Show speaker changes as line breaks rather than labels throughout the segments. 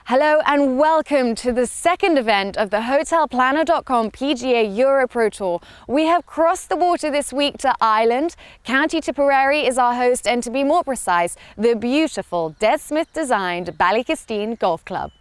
Hello and welcome to the second event of the hotelplanner.com PGA EuroPro Tour. We have crossed the water this week to Ireland. County Tipperary is our host, and to be more precise, the beautiful Des Smith designed Ballykisteen Golf Club.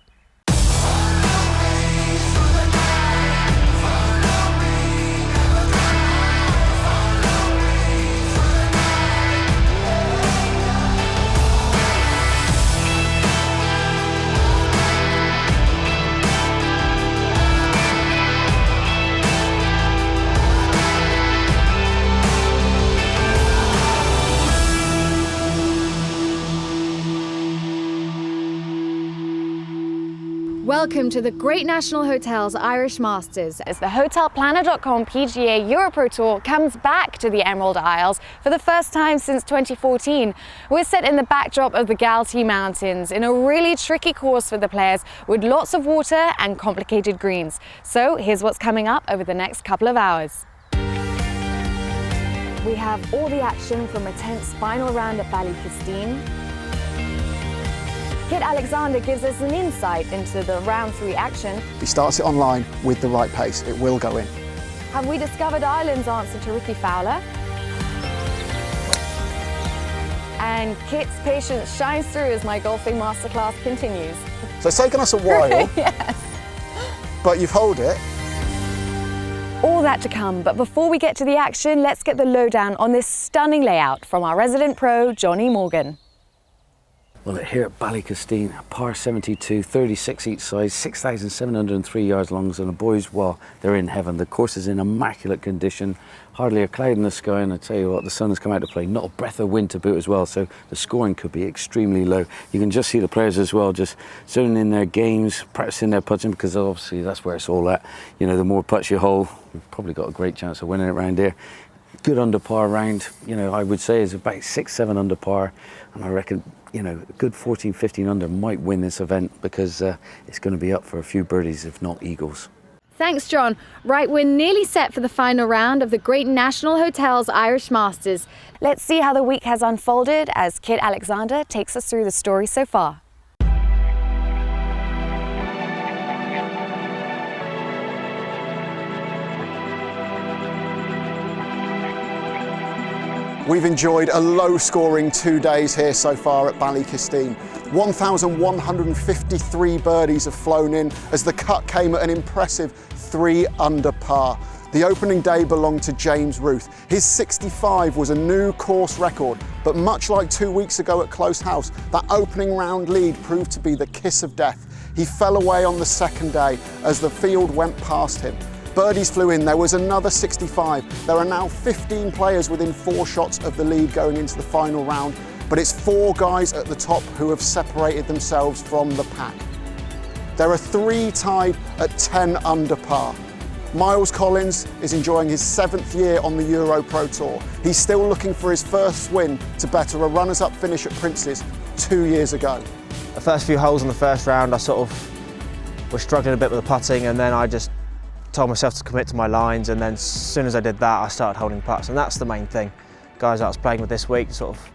Welcome to the Great National Hotels Irish Masters as the hotelplanner.com PGA EuroPro Tour comes back to the Emerald Isles for the first time since 2014. We're set in the backdrop of the Galtee Mountains in a really tricky course for the players with lots of water and complicated greens. So here's what's coming up over the next couple of hours. We have all the action from a tense final round at Ballykisteen. Kit Alexander gives us an insight into the round 3 action.
He starts it online with the right pace. It will go in.
Have we discovered Ireland's answer to Ricky Fowler? And Kit's patience shines through as my golfing masterclass continues.
So it's taken us a while,
Yes.
But you've held it.
All that to come, but before we get to the action, let's get the lowdown on this stunning layout from our resident pro, Johnny Morgan.
Well, here at Ballykisteen, par 72, 36 each side, 6,703 yards long, and the boys, well, they're in heaven. The course is in immaculate condition, hardly a cloud in the sky, and I tell you what, the sun has come out to play, not a breath of wind to boot as well, so the scoring could be extremely low. You can just see the players as well, just zoning in their games, practicing their putting, because obviously that's where it's all at. You know, the more putts you hole, you've probably got a great chance of winning it around here. Good under par round, you know, I would say is about 6-7 under par, and I reckon, you know, a good 14-15 under might win this event because it's going to be up for a few birdies, if not eagles.
Thanks, John. Right, we're nearly set for the final round of the Great National Hotels Irish Masters. Let's see how the week has unfolded as Kit Alexander takes us through the story so far.
We've enjoyed a low-scoring 2 days here so far at Ballykisteen. 1,153 birdies have flown in as the cut came at an impressive 3 under par. The opening day belonged to James Ruth. His 65 was a new course record, but much like 2 weeks ago at Close House, that opening round lead proved to be the kiss of death. He fell away on the second day as the field went past him. Birdies flew in, there was another 65. There are now 15 players within 4 shots of the lead going into the final round, but it's 4 guys at the top who have separated themselves from the pack. There are 3 tied at 10 under par. Miles Collins is enjoying his 7th year on the EuroPro Tour. He's still looking for his first win to better a runners-up finish at Prince's 2 years ago.
The first few holes in the first round, I sort of was struggling a bit with the putting, and then I just told myself to commit to my lines, and then as soon as I did that, I started holding putts, and that's the main thing. Guys I was playing with this week sort of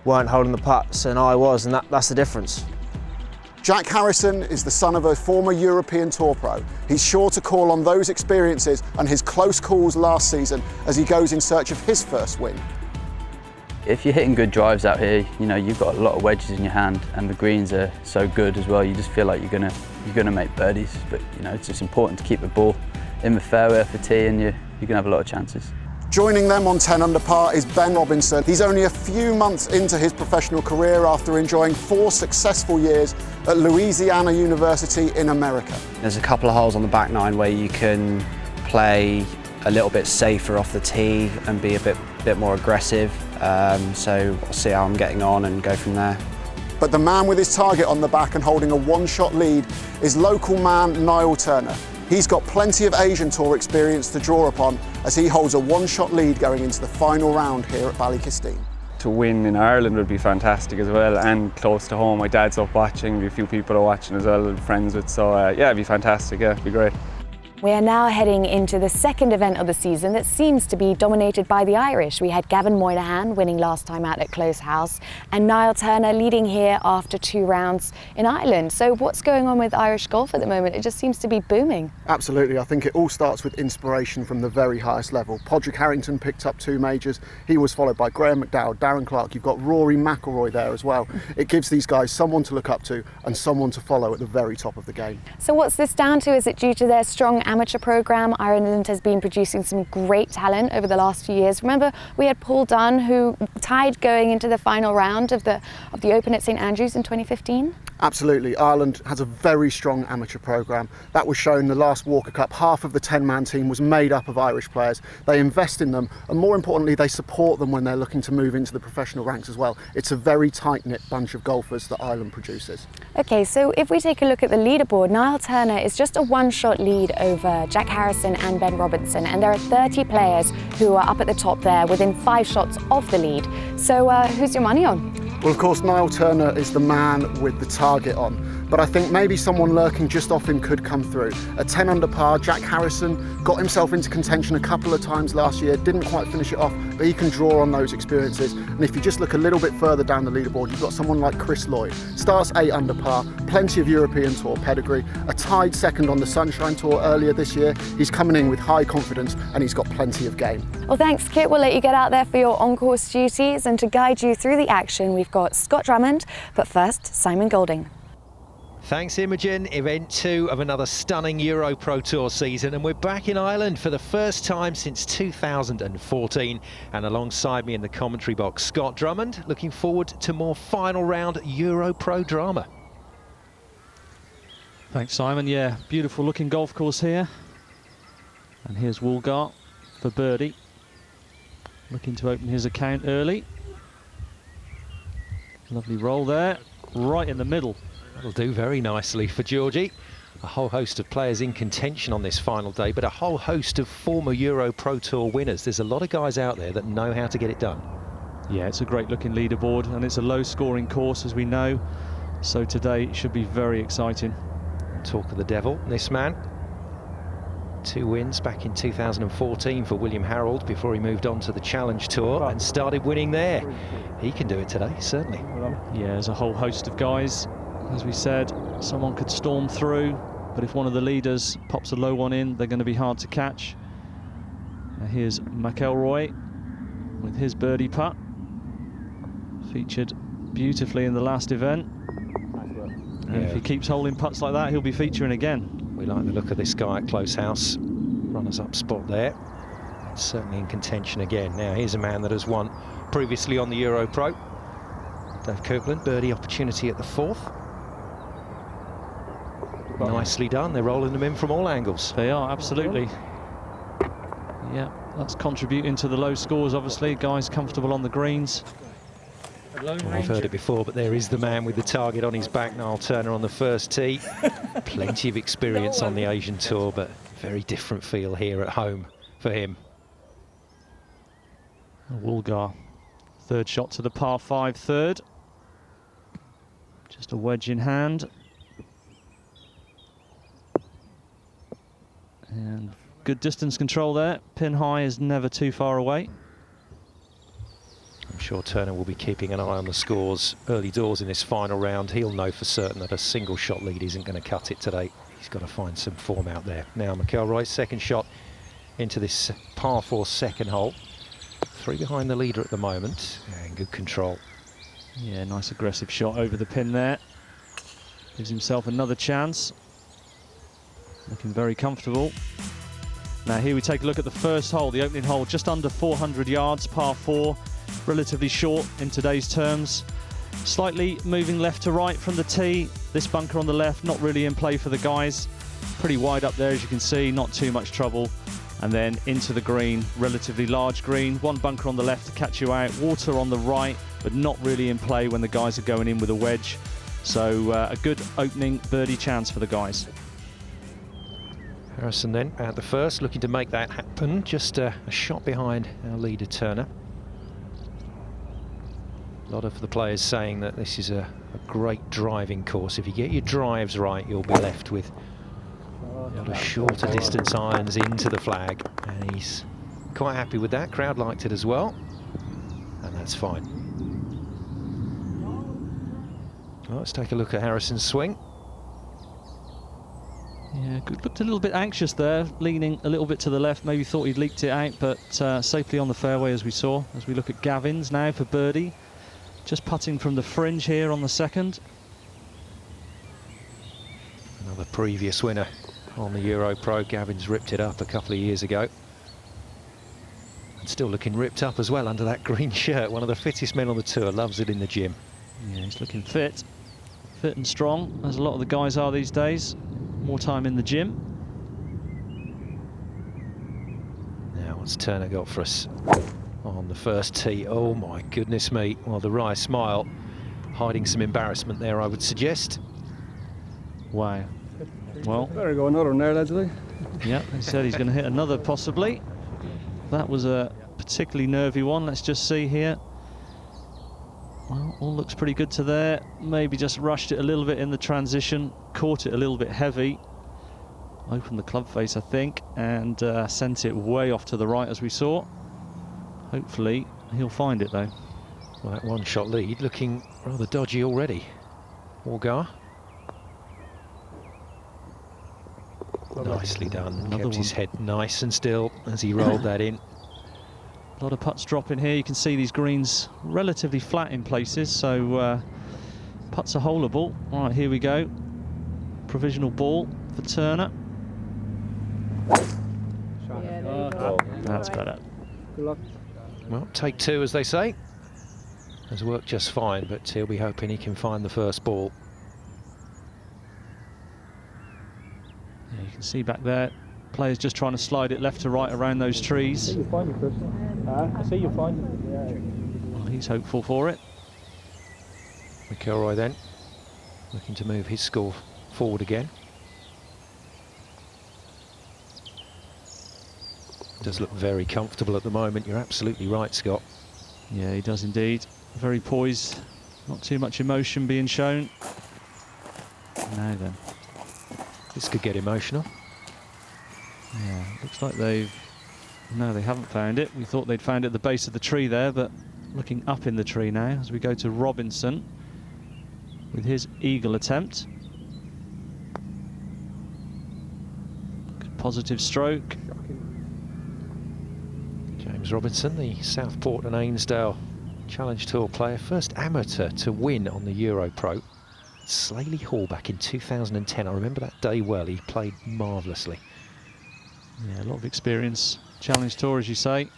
weren't holding the putts, and I was, and that's the difference.
Jack Harrison is the son of a former European Tour pro. He's sure to call on those experiences and his close calls last season as he goes in search of his first win.
If you're hitting good drives out here, you know, you've got a lot of wedges in your hand, and the greens are so good as well, you just feel like you're gonna make birdies, but you know, it's just important to keep the ball in the fairway for tee, and you can have a lot of chances.
Joining them on 10 under par is Ben Robinson. He's only a few months into his professional career after enjoying 4 successful years at Louisiana University in America.
There's a couple of holes on the back 9 where you can play a little bit safer off the tee and be a bit more aggressive. So I'll see how I'm getting on and go from there.
But the man with his target on the back and holding a 1-shot lead is local man Niall Turner. He's got plenty of Asian Tour experience to draw upon as he holds a 1-shot lead going into the final round here at Ballykisteen.
To win in Ireland would be fantastic as well, and close to home. My dad's up watching, a few people are watching as well, friends with, so yeah, it'd be fantastic, yeah, it'd be great.
We are now heading into the second event of the season that seems to be dominated by the Irish. We had Gavin Moynihan winning last time out at Close House and Niall Turner leading here after 2 rounds in Ireland. So what's going on with Irish golf at the moment? It just seems to be booming.
Absolutely. I think it all starts with inspiration from the very highest level. Podrick Harrington picked up 2 majors. He was followed by Graham McDowell, Darren Clarke. You've got Rory McIlroy there as well. It gives these guys someone to look up to and someone to follow at the very top of the game.
So what's this down to? Is it due to their strong amateur programme? Ireland has been producing some great talent over the last few years. Remember, we had Paul Dunn, who tied going into the final round of the Open at St Andrews in 2015.
Absolutely. Ireland has a very strong amateur programme. That was shown in the last Walker Cup. Half of the 10-man team was made up of Irish players. They invest in them, and more importantly, they support them when they're looking to move into the professional ranks as well. It's a very tight-knit bunch of golfers that Ireland produces.
Okay, so if we take a look at the leaderboard, Niall Turner is just a 1-shot lead over Jack Harrison and Ben Robinson, and there are 30 players who are up at the top there within 5 shots of the lead. So who's your money on?
Well, of course, Niall Turner is the man with the target on, but I think maybe someone lurking just off him could come through. At 10 under par, Jack Harrison got himself into contention a couple of times last year, didn't quite finish it off, but he can draw on those experiences. And if you just look a little bit further down the leaderboard, you've got someone like Chris Lloyd. Starts 8 under par, plenty of European Tour pedigree, a tied second on the Sunshine Tour earlier this year. He's coming in with high confidence and he's got plenty of game.
Well, thanks, Kit. We'll let you get out there for your on-course duties, and to guide you through the action, we've got Scott Drummond, but first, Simon Golding.
Thanks, Imogen. Event 2 of another stunning EuroPro Tour season, and we're back in Ireland for the first time since 2014. And alongside me in the commentary box, Scott Drummond, looking forward to more final round EuroPro drama.
Thanks, Simon. Yeah, beautiful looking golf course here. And here's Woolgar for birdie, looking to open his account early. Lovely roll there, right in the middle.
That'll do very nicely for Georgie. A whole host of players in contention on this final day, but a whole host of former EuroPro Tour winners. There's a lot of guys out there that know how to get it done.
Yeah, it's a great looking leaderboard, and it's a low scoring course, as we know. So today it should be very exciting.
Talk of the devil, this man. 2 wins back in 2014 for William Harold before he moved on to the Challenge Tour and started winning there. He can do it today, certainly.
Yeah, there's a whole host of guys. As we said, someone could storm through, but if one of the leaders pops a low one in, they're going to be hard to catch. Now here's McElroy with his birdie putt. Featured beautifully in the last event. And if he keeps holding putts like that, he'll be featuring again.
We like the look of this guy at Close House. Runners-up spot there. Certainly in contention again. Now here's a man that has won previously on the EuroPro. Dave Copeland, birdie opportunity at the 4th. Nicely done. They're rolling them in from all angles.
They are, absolutely. Yeah, that's contributing to the low scores, obviously. Guys comfortable on the greens.
Well, we've heard it before, but there is the man with the target on his back, Niall Turner on the first tee. Plenty of experience on the Asian Tour, but very different feel here at home for him.
Woolgar, 3rd shot to the par 5 3rd. Just a wedge in hand. And good distance control there. Pin high is never too far away.
I'm sure Turner will be keeping an eye on the scores early doors in this final round. He'll know for certain that a single shot lead isn't going to cut it today. He's got to find some form out there. Now McElroy's 2nd shot into this par 4 second hole. 3 behind the leader at the moment, and good control.
Yeah, nice aggressive shot over the pin there. Gives himself another chance. Looking very comfortable. Now here we take a look at the first hole, the opening hole, just under 400 yards, par 4. Relatively short in today's terms. Slightly moving left to right from the tee. This bunker on the left, not really in play for the guys. Pretty wide up there, as you can see, not too much trouble. And then into the green, relatively large green. 1 bunker on the left to catch you out. Water on the right, but not really in play when the guys are going in with a wedge. So a good opening birdie chance for the guys.
Harrison then at the first, looking to make that happen. Just a shot behind our leader Turner. A lot of the players saying that this is a great driving course. If you get your drives right, you'll be left with A lot of shorter distance irons into the flag, and he's quite happy with that. Crowd liked it as well, and that's fine. Well, let's take a look at Harrison's swing.
Yeah, looked a little bit anxious there, leaning a little bit to the left. Maybe thought he'd leaked it out, but safely on the fairway as we saw. As we look at Gavin's now for birdie. Just putting from the fringe here on the second.
Another previous winner on the EuroPro. Gavin's ripped it up a couple of years ago. And still looking ripped up as well under that green shirt. One of the fittest men on the tour, loves it in the gym.
Yeah, he's looking fit and strong, as a lot of the guys are these days. More time in the gym.
Now, what's Turner got for us on the first tee? Oh my goodness me. Well, the wry smile hiding some embarrassment there, I would suggest.
Wow. Well,
better go another one there, Leslie.
Yeah, he said he's going to hit another possibly. That was a particularly nervy one. Let's just see here. Well, all looks pretty good to there. Maybe just rushed it a little bit in the transition, caught it a little bit heavy. Opened the club face, I think, and sent it way off to the right as we saw. Hopefully he'll find it though.
Well, that one-shot lead looking rather dodgy already. Wargar. Nicely done. Kept his head nice and still as he rolled that in.
A lot of putts dropping here. You can see these greens relatively flat in places, so putts are holeable. All right, here we go. Provisional ball for Turner. That's better.
Good luck.
Well, take two, as they say. Has worked just fine, but he'll be hoping he can find the first ball.
Yeah, you can see back there, players just trying to slide it left to right around those trees.
I see you find it, Chris. I see you find it. Yeah.
Well, he's hopeful for it.
McIlroy then, looking to move his score forward again. Does look very comfortable at the moment. You're absolutely right, Scott.
Yeah, he does indeed. Very poised, not too much emotion being shown. Now then.
This could get emotional.
Yeah, looks like they've... No, they haven't found it. We thought they'd found it at the base of the tree there, but looking up in the tree now as we go to Robinson with his eagle attempt. Good positive stroke.
James Robinson, the Southport and Ainsdale Challenge Tour player, first amateur to win on the EuroPro. Slaley Hall back in 2010. I remember that day well. He played marvellously.
Yeah, a lot of experience. Challenge Tour, as you say.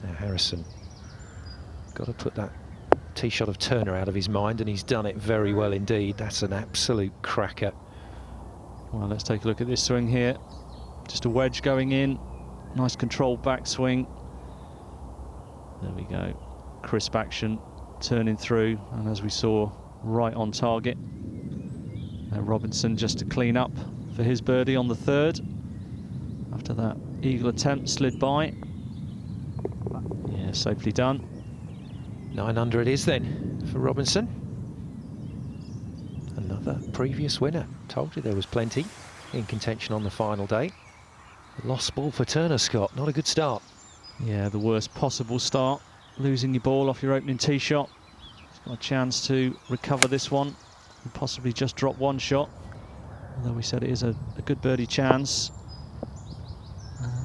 Now Harrison, got to put that tee shot of Turner out of his mind, and he's done it very well indeed. That's an absolute cracker.
Well, let's take a look at this swing here. Just a wedge going in. Nice controlled backswing. There we go. Crisp action, turning through, and as we saw, right on target. Now Robinson just to clean up for his birdie on the third. After that eagle attempt slid by. Yeah, safely done.
9 under it is then for Robinson. Another previous winner. Told you there was plenty in contention on the final day. Lost ball for Turner, Scott. Not a good start.
Yeah, the worst possible start. Losing your ball off your opening tee shot. He's got a chance to recover this one and possibly just drop one shot. Although we said it is a good birdie chance.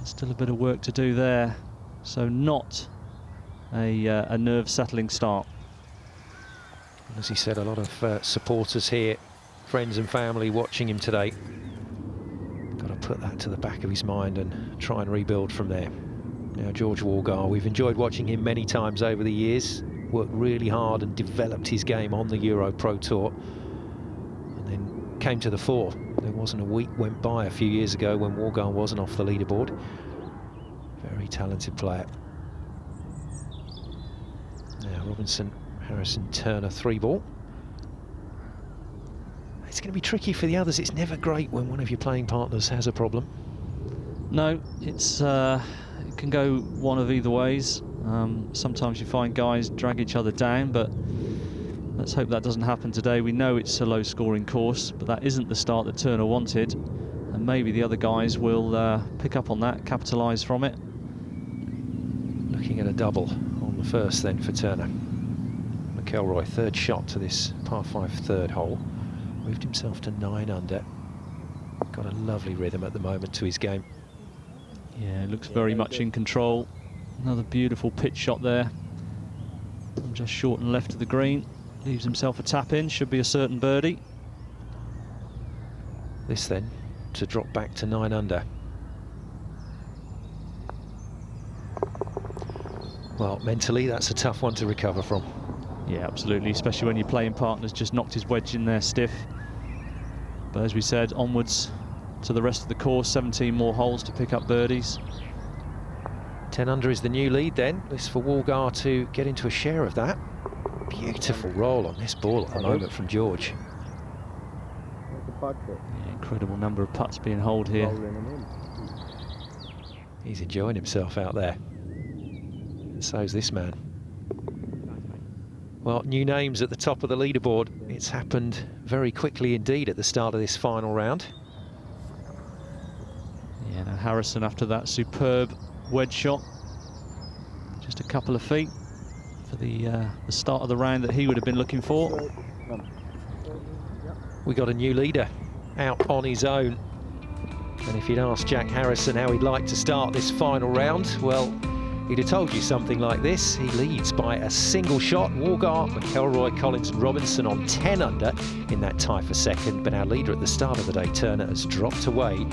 Still a bit of work to do there. So not a nerve-settling start.
And as he said, a lot of supporters here, friends and family watching him today. Got to put that to the back of his mind and try and rebuild from there. Now George Wargar, we've enjoyed watching him many times over the years. Worked really hard and developed his game on the EuroPro Tour. And then came to the fore. There wasn't a week went by a few years ago when Wargar wasn't off the leaderboard. Very talented player. Now Robinson, Harrison, Turner, 3-ball. It's going to be tricky for the others. It's never great when one of your playing partners has a problem.
No, it's it can go one of either ways. Sometimes you find guys drag each other down, but Let's hope that doesn't happen today. We know it's a low-scoring course, but that isn't the start that Turner wanted. And maybe the other guys will pick up on that, capitalise from it.
Looking at a double on the first then for Turner. McIlroy, third shot to this par 5 third hole. Moved himself to 9 under. Got a lovely rhythm at the moment to his game.
Yeah, looks very much in control. Another beautiful pitch shot there. Just short and left of the green. Leaves himself a tap in, should be a certain birdie.
This then to drop back to 9 under. Well, mentally that's a tough one to recover from.
Yeah, absolutely, especially when your playing partner's just knocked his wedge in there stiff. But as we said, onwards to the rest of the course, 17 more holes to pick up birdies.
10 under is the new lead then. This for Walgar to get into a share of that. Beautiful roll on this ball at the moment from George.
Yeah, incredible number of putts being holed here.
He's enjoying himself out there. And so's this man. Well, new names at the top of the leaderboard. It's happened very quickly indeed at the start of this final round.
Yeah, now Harrison after that superb wedge shot. Just a couple of feet for the start of the round that he would have been looking for.
We got a new leader out on his own. And if you'd asked Jack Harrison how he'd like to start this final round, well, he'd have told you something like this. He leads by a single shot. Walgar, McIlroy, Collins and Robinson on 10 under in that tie for second. But our leader at the start of the day, Turner, has dropped away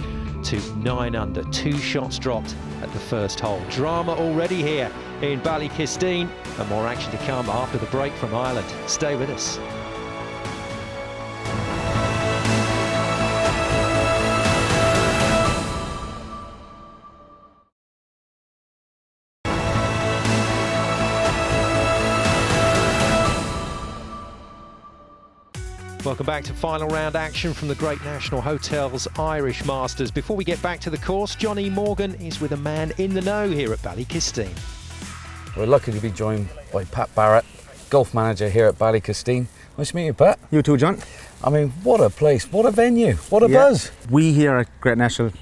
to 9 under. 2 shots dropped at the first hole. Drama already here in Ballykisteen. And more action to come after the break from Ireland. Stay with us. Welcome back to final round action from the Great National Hotels Irish Masters. Before we get back to the course, Johnny Morgan is with a man in the know here at Ballykisteen.
We're lucky to be joined by Pat Barrett, golf manager here at Ballykisteen. Nice to meet you, Pat.
You too, John.
I mean, what a place, what a venue, what a buzz.
We here at Great National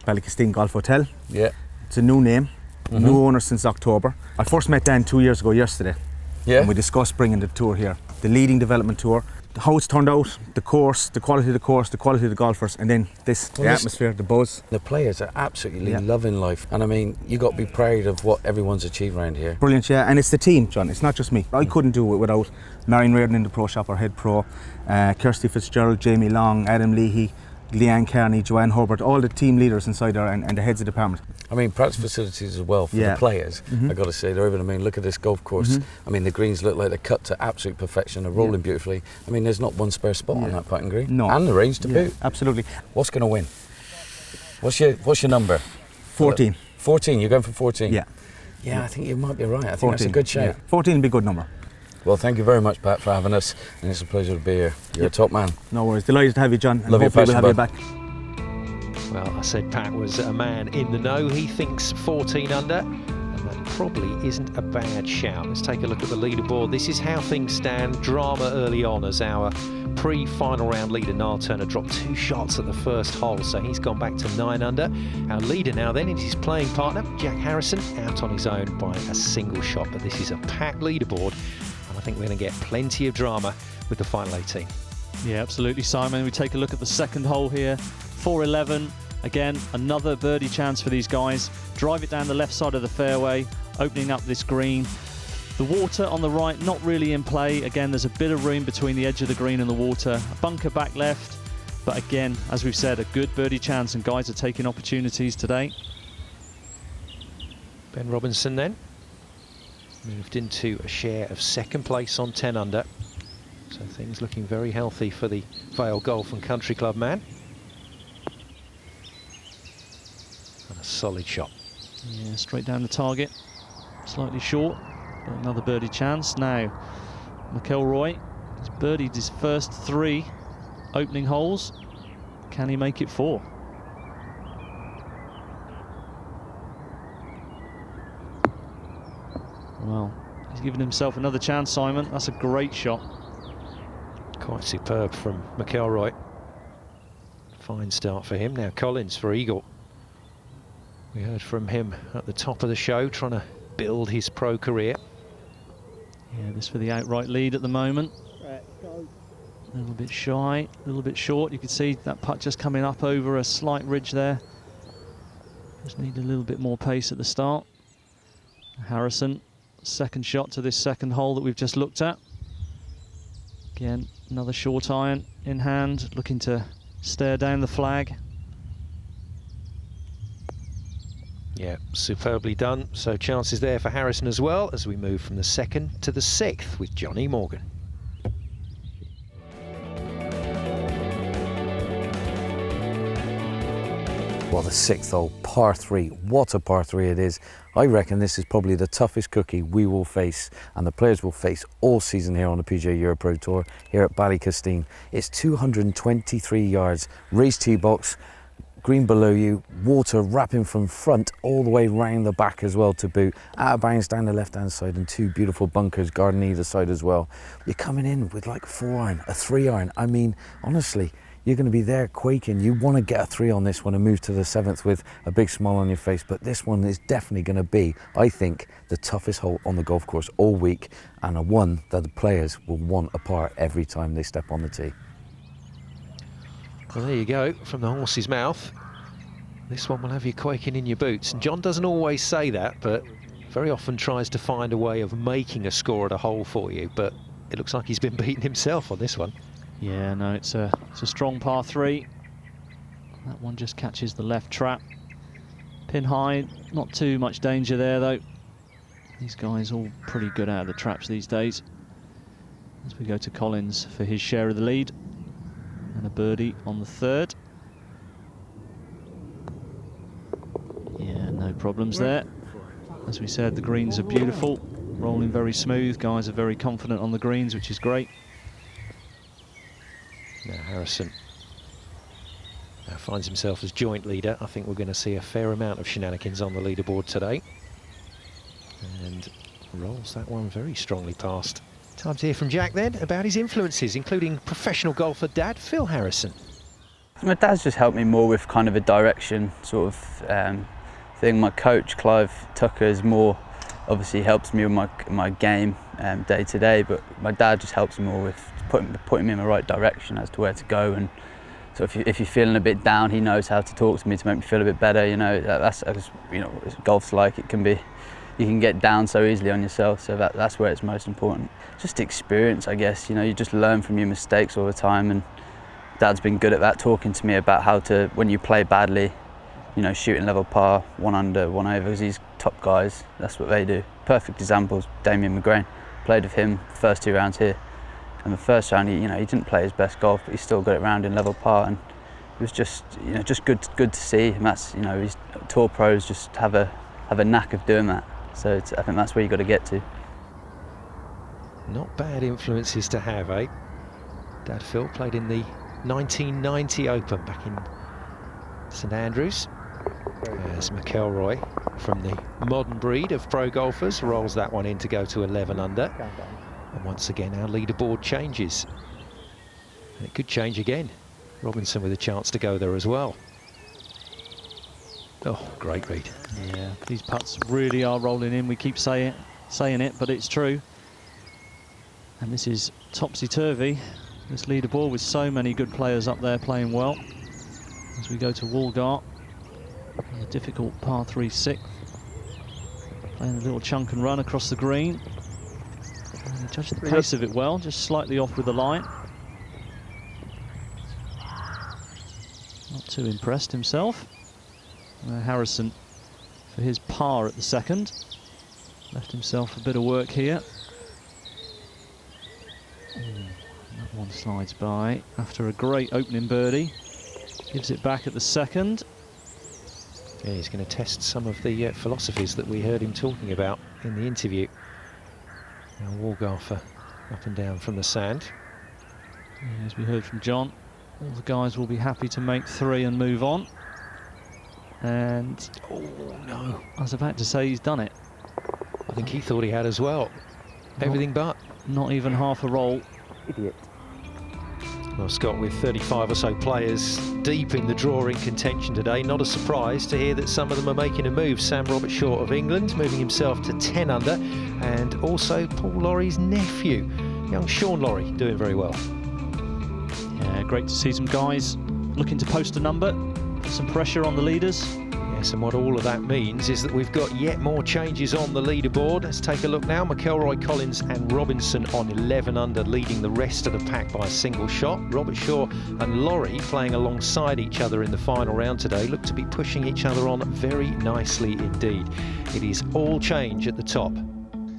Ballykisteen Golf Hotel.
Yeah.
It's a new name, new owner since October. I first met Dan 2 years ago yesterday.
Yeah.
And we discussed bringing the tour here, the leading development tour. How it's turned out, the course, the quality of the course, the quality of the golfers, and then the atmosphere, the buzz.
The players are absolutely loving life. And I mean, you got to be proud of what everyone's achieved around here.
Brilliant, yeah, and it's the team, John, it's not just me. I couldn't do it without Marion Reardon in the pro shop, our head pro, Kirsty Fitzgerald, Jamie Long, Adam Leahy, Leanne Kearney, Joanne Hubbard, all the team leaders inside there and the heads of the department.
I mean, practice facilities as well for the players. I got to say, they're even. I mean, look at this golf course. I mean, the greens look like they're cut to absolute perfection. They're rolling beautifully. I mean, there's not one spare spot on that putting green.
No.
And the range to boot.
Absolutely.
What's going to win? What's your number?
14.
14. You're going for 14.
Yeah.
Yeah, I think you might be right. I think that's a good shout.
Yeah. 14 would be a good number.
Well, thank you very much, Pat, for having us, and it's a pleasure to be here. You're a top man.
No worries. Delighted to have you, John. And
Love your
hopefully
passion,
we'll have
bud.
you back.
Well, I said Pat was a man in the know. He thinks 14 under, and that probably isn't a bad shout. Let's take a look at the leaderboard. This is how things stand. Drama early on as our pre-final round leader, Niall Turner, dropped 2 shots at the first hole, so he's gone back to 9 under. Our leader now then is his playing partner, Jack Harrison, out on his own by a single shot. But this is a packed leaderboard, and I think we're going to get plenty of drama with the final 18.
Yeah, absolutely, Simon. We take a look at the second hole here. 4-11, again, another birdie chance for these guys. Drive it down the left side of the fairway, opening up this green. The water on the right, not really in play. Again, there's a bit of room between the edge of the green and the water. A bunker back left, but again, as we've said, a good birdie chance, and guys are taking opportunities today.
Ben Robinson then moved into a share of second place on 10 under. So things looking very healthy for the Vale Golf and Country Club man. And a solid shot.
Yeah, straight down the target. Slightly short, but another birdie chance. Now, McIlroy has birdied his first 3 opening holes. Can he make it 4? Well, he's given himself another chance, Simon. That's a great shot.
Quite superb from McElroy. Fine start for him. Now Collins for eagle. We heard from him at the top of the show, trying to build his pro career.
Yeah, this for the outright lead at the moment. A little bit shy, a little bit short. You can see that putt just coming up over a slight ridge there. Just need a little bit more pace at the start. Harrison, second shot to this second hole that we've just looked at. Again, another short iron in hand, looking to stare down the flag.
Yeah, superbly done. So chances there for Harrison as well as we move from the 2nd to the 6th with Johnny Morgan.
Well, the 6th hole, par 3. What a par 3 it is. I reckon this is probably the toughest cookie we will face and the players will face all season here on the PGA EuroPro Tour here at Ballykisteen. It's 223 yards, raised tee box, green below you, water wrapping from front all the way round the back as well to boot, out of bounds down the left-hand side and 2 beautiful bunkers guarding either side as well. You're coming in with like a 4-iron, a 3-iron. I mean, honestly, you're going to be there quaking. You want to get a 3 on this one and move to the 7th with a big smile on your face, but this one is definitely going to be, I think, the toughest hole on the golf course all week, and a one that the players will want a par every time they step on the tee.
Well, there you go, from the horse's mouth. This one will have you quaking in your boots. And John doesn't always say that, but very often tries to find a way of making a score at a hole for you, but it looks like he's been beaten himself on this one.
Yeah, no, it's a strong par 3. That one just catches the left trap. Pin high, not too much danger there though. These guys all pretty good out of the traps these days. As we go to Collins for his share of the lead. And a birdie on the 3rd. Yeah, no problems there. As we said, the greens are beautiful, rolling very smooth. Guys are very confident on the greens, which is great.
Now Harrison now finds himself as joint leader. I think we're going to see a fair amount of shenanigans on the leaderboard today. And rolls that one very strongly past. Time to hear from Jack then about his influences, including professional golfer dad Phil Harrison.
My dad's just helped me more with kind of a direction sort of thing. My coach Clive Tucker is more, obviously helps me with my game day to day, but my dad just helps me more with putting me in the right direction as to where to go. And so if you're feeling a bit down, he knows how to talk to me to make me feel a bit better. You know, that's you know, golf's like, it can be, you can get down so easily on yourself, so that's where it's most important. Just experience, I guess. You know, you just learn from your mistakes all the time, and Dad's been good at that, talking to me about how to, when you play badly, you know, shooting level par, 1 under, 1 over, because these top guys, that's what they do. Perfect examples, Damien McGrain. Played with him the first 2 rounds here. And the first round, he didn't play his best golf, but he still got it round in level par, and it was just, you know, just good to see. And that's, you know, these tour pros just have a knack of doing that. So I think that's where you got to get to.
Not bad influences to have, eh? Dad Phil played in the 1990 Open back in St Andrews. As McElroy, from the modern breed of pro golfers, rolls that one in to go to 11 under. And once again, our leaderboard changes. And it could change again. Robinson with a chance to go there as well. Oh, great read.
Yeah, these putts really are rolling in. We keep saying it, but it's true. And this is topsy-turvy, this leaderboard, with so many good players up there playing well. As we go to Walgart, a difficult par 3 6th. Playing a little chunk and run across the green. And he judged the pace of it well, just slightly off with the line. Not too impressed himself. Harrison for his par at the 2nd. Left himself a bit of work here. That one slides by after a great opening birdie. Gives it back at the 2nd.
Yeah, he's going to test some of the philosophies that we heard him talking about in the interview. Now Walgarfer up and down from the sand.
Yeah, as we heard from John, all the guys will be happy to make 3 and move on. And
oh no,
I was about to say he's done it.
I think he thought he had as well. Everything but.
Not even half a roll.
Idiot.
Well, Scott, with 35 or so players deep in the drawing contention today, not a surprise to hear that some of them are making a move. Sam Robert-Shaw of England moving himself to 10 under, and also Paul Lawrie's nephew, young Sean Lawrie, doing very well.
Yeah, great to see some guys looking to post a number, put some pressure on the leaders.
Yes, and what all of that means is that we've got yet more changes on the leaderboard. Let's take a look now. McElroy, Collins and Robinson on 11 under, leading the rest of the pack by a single shot. Robert-Shaw and Lawrie, playing alongside each other in the final round today, look to be pushing each other on very nicely indeed. It is all change at the top.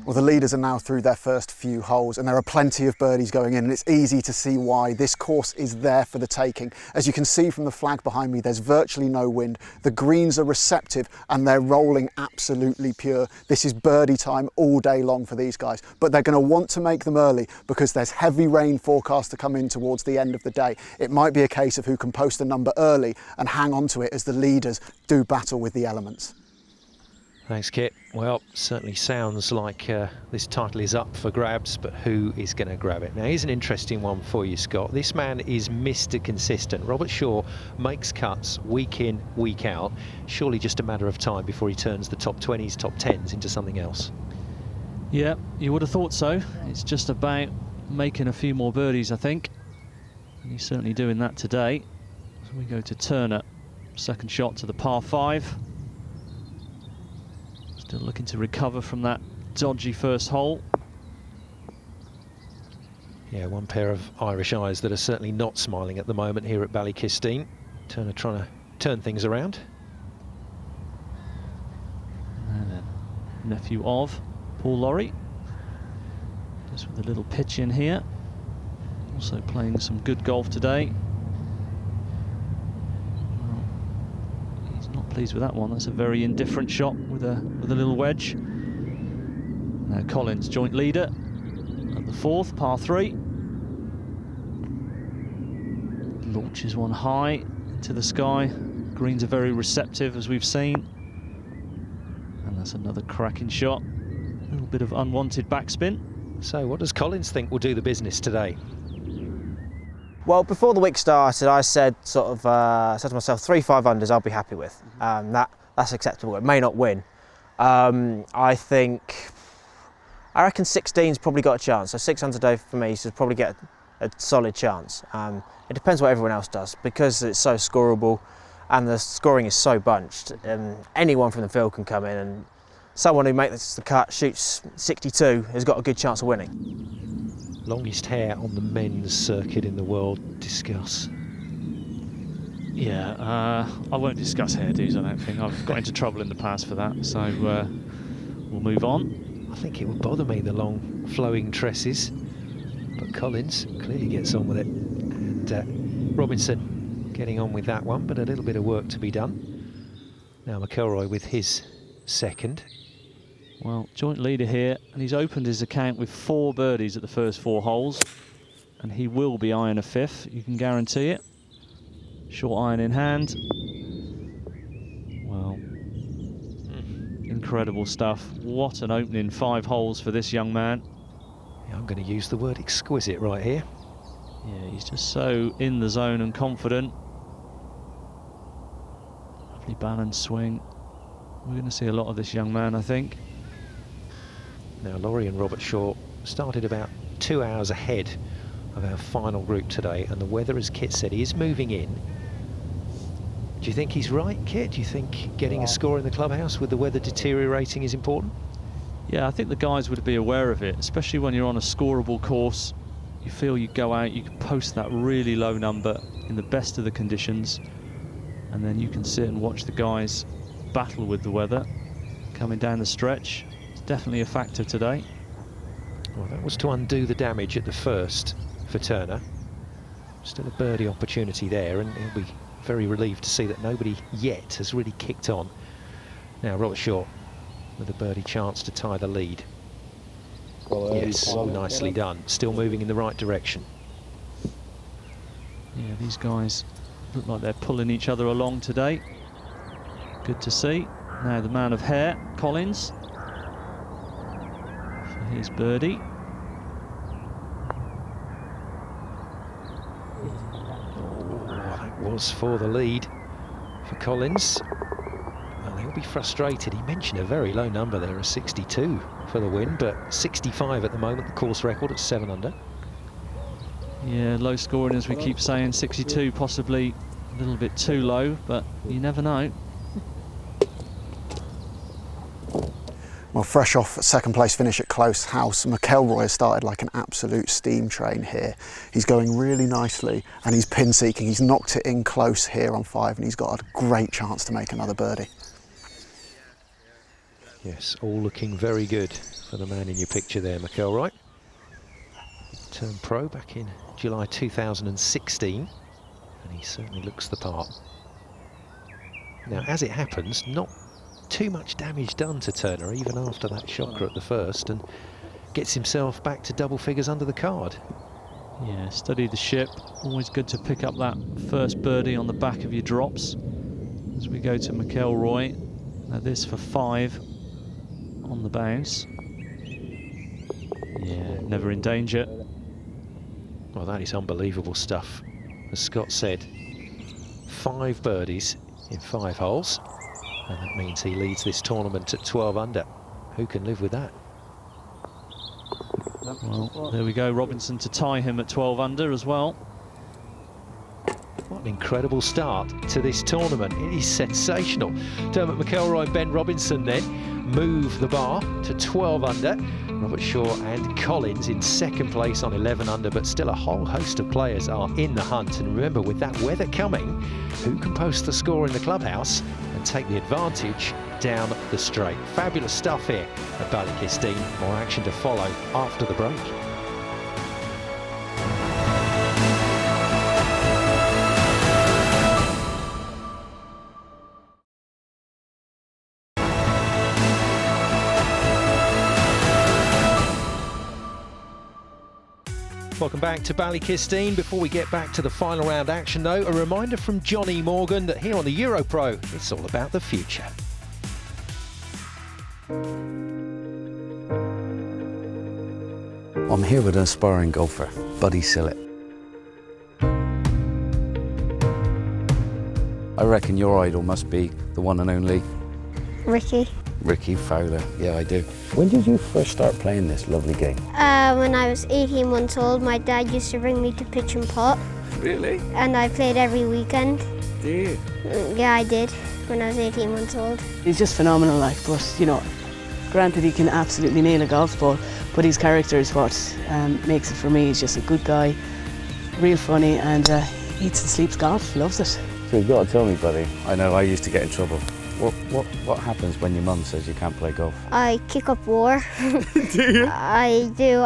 Well, the leaders are now through their first few holes and there are plenty of birdies going in, and it's easy to see why. This course is there for the taking. As you can see from the flag behind me, there's virtually no wind. The greens are receptive and they're rolling absolutely pure. This is birdie time all day long for these guys, but they're going to want to make them early because there's heavy rain forecast to come in towards the end of the day. It might be a case of who can post a number early and hang on to it as the leaders do battle with the elements.
Thanks, Kit. Well, certainly sounds like this title is up for grabs, but who is going to grab it? Now, here's an interesting one for you, Scott. This man is Mr. Consistent. Robert-Shaw makes cuts week in, week out. Surely just a matter of time before he turns the top 20s, top 10s into something else.
Yeah, you would have thought so. It's just about making a few more birdies, I think. And he's certainly doing that today. So we go to Turner. Second shot to the par 5. Still looking to recover from that dodgy first hole.
Yeah, one pair of Irish eyes that are certainly not smiling at the moment here at Ballykisteen. Turner trying to turn things around.
And then nephew of Paul Lawrie, just with a little pitch in here. Also playing some good golf today. Not pleased with that one. That's a very indifferent shot with a little wedge. Now Collins, joint leader at the 4th, par 3. Launches one high into the sky. Greens are very receptive, as we've seen. And that's another cracking shot. A little bit of unwanted backspin.
So what does Collins think will do the business today?
Well, before the week started, I said said to myself, 3-5 unders I'll be happy with. That's acceptable. It may not win. I reckon 16's probably got a chance. So 6 under today for me should probably get a solid chance. It depends what everyone else does, because it's so scoreable and the scoring is so bunched. Anyone from the field can come in, and someone who makes the cut, shoots 62, has got a good chance of winning.
Longest hair on the men's circuit in the world. Discuss.
Yeah, I won't discuss hairdos, I don't think. I've got into trouble in the past for that, so we'll move on.
I think it would bother me, the long flowing tresses, but Collins clearly gets on with it, and Robinson getting on with that one, but a little bit of work to be done. Now McElroy with his second.
Well, joint leader here, and he's opened his account with 4 birdies at the first 4 holes, and he will be eyeing a 5th, you can guarantee it. Short iron in hand. Well, incredible stuff. What an opening 5 holes for this young man.
Yeah, I'm going to use the word exquisite right here.
Yeah, he's just so in the zone and confident. Lovely balanced swing. We're going to see a lot of this young man, I think.
Now Lawrie and Robert-Shaw started about 2 hours ahead of our final group today, and the weather, as Kit said, is moving in. Do you think he's right, Kit? Do you think getting a score in the clubhouse with the weather deteriorating is important?
Yeah, I think the guys would be aware of it, especially when you're on a scoreable course. You feel you go out, you can post that really low number in the best of the conditions, and then you can sit and watch the guys battle with the weather coming down the stretch. It's definitely a factor today.
Well, that was to undo the damage at the first for Turner. Still a birdie opportunity there, and he'll be very relieved to see that nobody yet has really kicked on. Now Robert-Shaw with a birdie chance to tie the lead. Yes, nicely done. Still moving in the right direction.
Yeah, these guys look like they're pulling each other along today. Good to see. Now the man of hair, Collins, for his birdie.
scores for the lead for Collins. Well, he'll be frustrated. He mentioned a very low number there, a 62 for the win, but 65 at the moment, the course record at 7 under.
Yeah, low scoring, as we keep saying. 62 possibly a little bit too low, but you never know.
Well, fresh off a second place finish at Close House, McElroy has started like an absolute steam train here. He's going really nicely and he's pin seeking. He's knocked it in close here on 5 and he's got a great chance to make another birdie.
Yes, all looking very good for the man in your picture there, McElroy. Turned pro back in July 2016 and he certainly looks the part. Now, as it happens, not too much damage done to Turner even after that shocker at the first, and gets himself back to double figures under the card.
Yeah, steady the ship. Always good to pick up that first birdie on the back of your drops. As we go to McElroy, now this for 5 on the bounce. Yeah, never in danger.
Well, that is unbelievable stuff. As Scott said, 5 birdies in 5 holes. And that means he leads this tournament at 12 under. Who can live with that?
Well, there we go. Robinson to tie him at 12 under as well.
What an incredible start to this tournament. It is sensational. Dermot McElroy and Ben Robinson then move the bar to 12 under. Robert Shaw and Collins in second place on 11 under, but still a whole host of players are in the hunt. And remember, with that weather coming, who can post the score in the clubhouse and take the advantage down the straight? Fabulous stuff here at Ballykisteen. More action to follow after the break. Welcome back to Ballykisteen. Before we get back to the final round action though, a reminder from Johnny Morgan that here on the EuroPro, it's all about the future.
I'm here with an aspiring golfer, Buddy Sillett. I reckon your idol must be the one and only Ricky Fowler. Yeah, I do. When did you first start playing this lovely game?
When I was 18 months old, my dad used to bring me to pitch and putt.
Really?
And I played every weekend.
Do you?
Yeah, I did, when I was 18 months old.
He's just phenomenal, like, but, you know, granted he can absolutely nail a golf ball, but his character is what makes it for me. He's just a good guy, real funny, and eats and sleeps golf, loves it.
So you've got to tell me, buddy. I know I used to get in trouble. What happens when your mum says you can't play golf?
I kick up war.
Do you?
I do,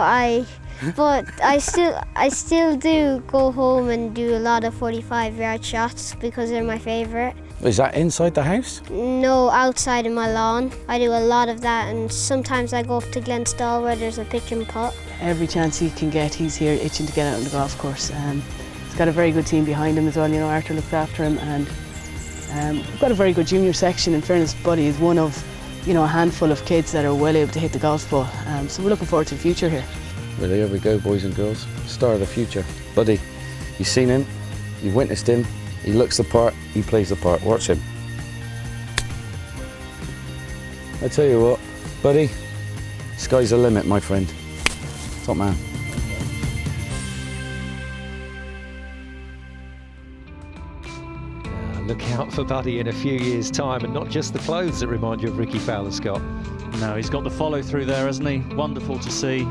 but I still do go home and do a lot of 45-yard shots because they're my favourite.
Is that inside the house?
No, outside in my lawn. I do a lot of that, and sometimes I go up to Glenstall where there's a pitch and putt.
Every chance he can get, he's here itching to get out on the golf course. He's got a very good team behind him as well. You know, Arthur looks after him, and we've got a very good junior section. In fairness, Buddy is one of, you know, a handful of kids that are well able to hit the golf ball. So we're looking forward to the future here.
Well, here we go, boys and girls. Star of the future. Buddy, you've seen him, you've witnessed him, he looks the part, he plays the part. Watch him. I tell you what, Buddy, sky's the limit, my friend. Top man.
Look out for Buddy in a few years' time, and not just the clothes that remind you of Ricky Fowler, Scott.
No, he's got the follow-through there, hasn't he? Wonderful to see.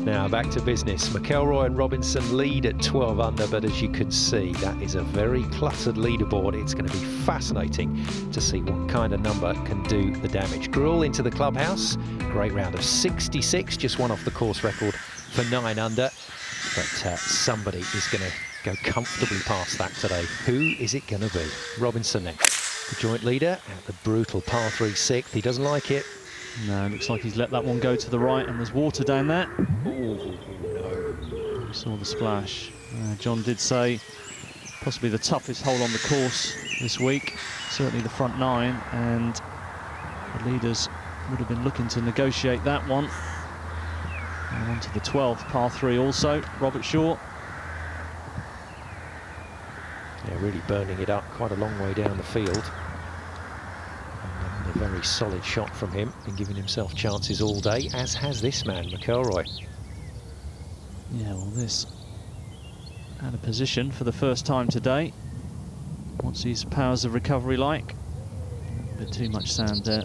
Now back to business. McElroy and Robinson lead at 12 under, but as you can see, that is a very cluttered leaderboard. It's going to be fascinating to see what kind of number can do the damage. Gruel into the clubhouse. Great round of 66, just one off the course record for 9 under. But somebody is going to go comfortably past that today. Who is it going to be? Robinson next. The joint leader at the brutal par 3 6th. He doesn't like it.
No, looks like he's let that one go to the right, and there's water down there.
Oh, no.
We saw the splash. John did say possibly the toughest hole on the course this week, certainly the front 9, and the leaders would have been looking to negotiate that one. And on to the 12th, par 3 also, Robert Shaw.
Yeah, really burning it up quite a long way down the field. And a very solid shot from him, been giving himself chances all day, as has this man, McElroy.
Yeah, well, this out of position for the first time today. What's his powers of recovery like? A bit too much sand there.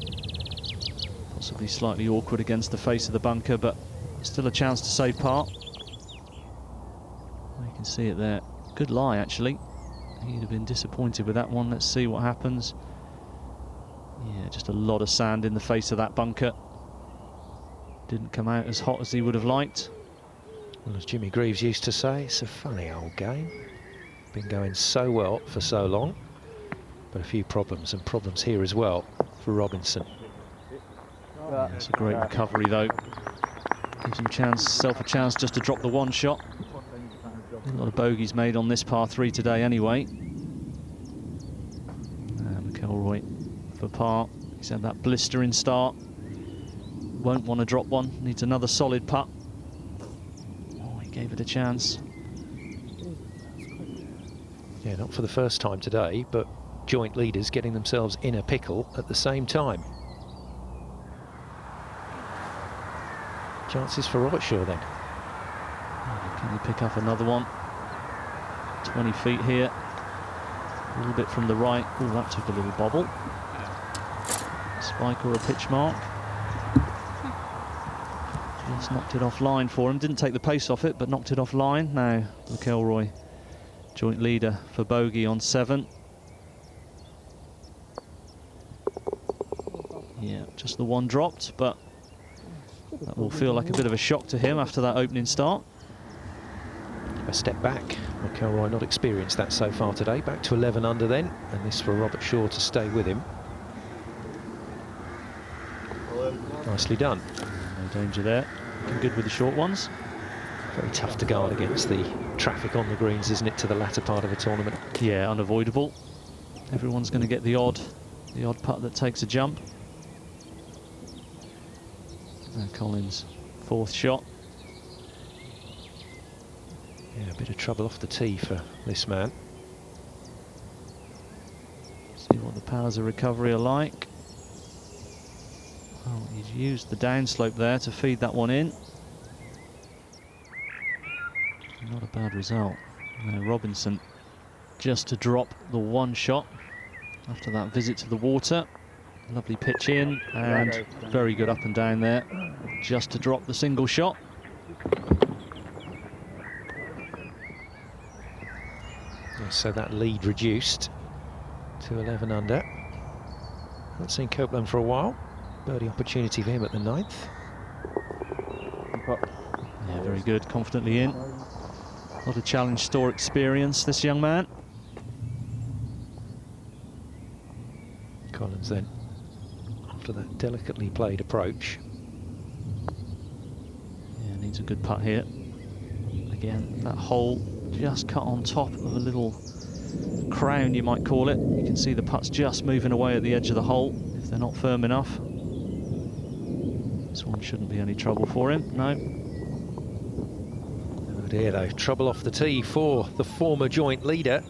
Possibly slightly awkward against the face of the bunker, but still a chance to save par. You can see it there. Good lie, actually. He'd have been disappointed with that one. Let's see what happens. Yeah, just a lot of sand in the face of that bunker. Didn't come out as hot as he would have liked.
Well, as Jimmy Greaves used to say, it's a funny old game. Been going so well for so long, but a few problems, and problems here as well for Robinson.
Yeah, it's a great recovery, though. Gives himself a chance just to drop the one shot. A lot of bogeys made on this par 3 today anyway. McElroy for par. He's had that blistering start. Won't want to drop one. Needs another solid putt. Oh, he gave it a chance.
Yeah, not for the first time today, but joint leaders getting themselves in a pickle at the same time. Chances for Robert Shaw then.
Can he pick up another one? 20 feet here. A little bit from the right. Oh, that took a little bobble. Spike or a pitch mark. Just knocked it offline for him. Didn't take the pace off it, but knocked it offline. Now, McElroy, joint leader for bogey on 7. Yeah, just the one dropped, but that will feel like a bit of a shock to him after that opening start.
A step back. McElroy not experienced that so far today. Back to 11 under then, and this for Robert Shaw to stay with him. Nicely done.
No danger there. Looking good with the short ones.
Very tough to guard against the traffic on the greens, isn't it, to the latter part of a tournament?
Yeah, unavoidable. Everyone's going to get the odd putt that takes a jump. And Collins' 4th shot.
Yeah, a bit of trouble off the tee for this man.
See what the powers of recovery are like. Oh, he's used the downslope there to feed that one in. Not a bad result. Now Robinson just to drop the one shot after that visit to the water. Lovely pitch in and very good up and down there. Just to drop the single shot.
So that lead reduced to 11 under. Not seen Copeland for a while. Birdie opportunity for him at the 9th.
Yeah, very good, confidently in. A lot of challenge tour experience, this young man.
Collins then, after that delicately played approach.
Yeah, needs a good putt here. Again, that hole just cut on top of a little crown, you might call it. You can see the putts just moving away at the edge of the hole if they're not firm enough. This one shouldn't be any trouble for him, no.
Oh dear though, trouble off the tee for the former joint leader.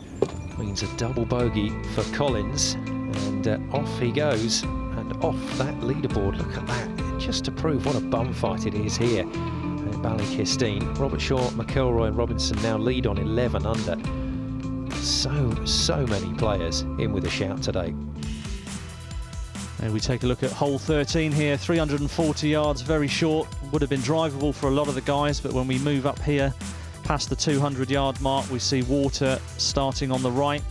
Means a double bogey for Collins, and off he goes, and off that leaderboard. Look at that, just to prove what a bum fight it is here at Ballykisteen. Robert Shaw, McElroy and Robinson now lead on 11 under. So many players in with a shout today.
And we take a look at hole 13 here, 340 yards, very short. Would have been drivable for a lot of the guys, but when we move up here past the 200-yard mark, we see water starting on the right,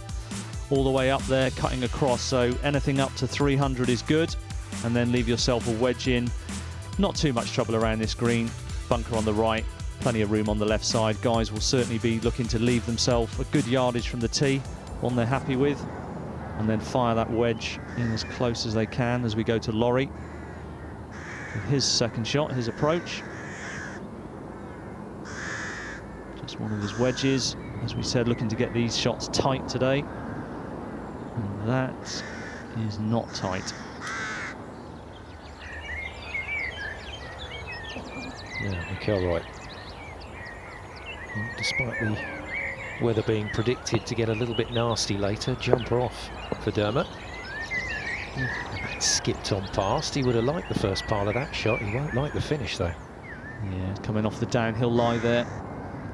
all the way up there, cutting across. So anything up to 300 is good, and then leave yourself a wedge in. Not too much trouble around this green. Bunker on the right, plenty of room on the left side. Guys will certainly be looking to leave themselves a good yardage from the tee, one they're happy with, and then fire that wedge in as close as they can as we go to Laurie. With his second shot, his approach. Just one of his wedges. As we said, looking to get these shots tight today. And that is not tight.
Yeah, McElroy. Despite the weather being predicted to get a little bit nasty later. Jumper off for Dermot. That skipped on past. He would have liked the first part of that shot. He won't like the finish though.
Yeah, coming off the downhill lie there.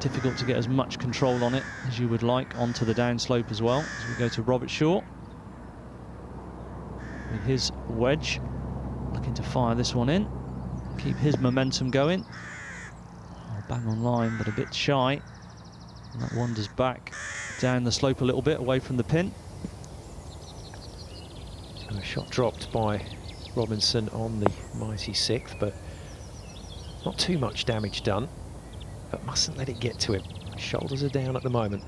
Difficult to get as much control on it as you would like onto the downslope as well. As we go to Robert Shaw with his wedge, looking to fire this one in, keep his momentum going. Oh, bang on line, but a bit shy. And that wanders back down the slope a little bit, away from the pin.
So a shot dropped by Robinson on the mighty 6th, but not too much damage done. But mustn't let it get to him. Shoulders are down at the moment.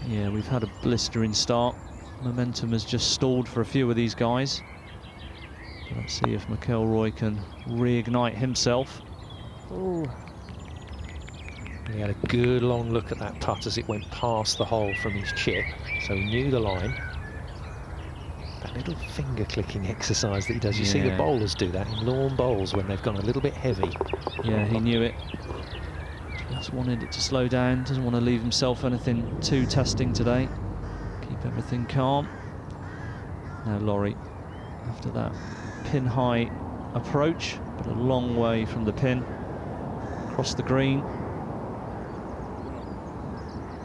Yeah, we've had a blistering start. Momentum has just stalled for a few of these guys. But let's see if McElroy can reignite himself.
Ooh. He had a good long look at that putt as it went past the hole from his chip, so he knew the line. That little finger clicking exercise that he does, you see the bowlers do that in lawn bowls when they've gone a little bit heavy.
Yeah, he knew it. Just wanted it to slow down, doesn't want to leave himself anything too testing today. Keep everything calm. Now Laurie, after that pin high approach, but a long way from the pin, across the green.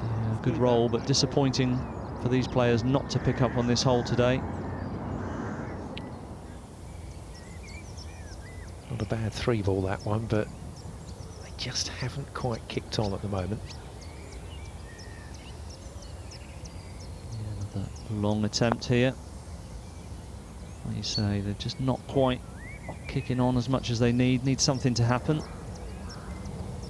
Yeah, good roll, but disappointing for these players not to pick up on this hole today.
Not a bad 3-ball that one, but they just haven't quite kicked on at the moment.
Yeah, another long attempt here. Like you say, they're just not quite kicking on as much as they need something to happen.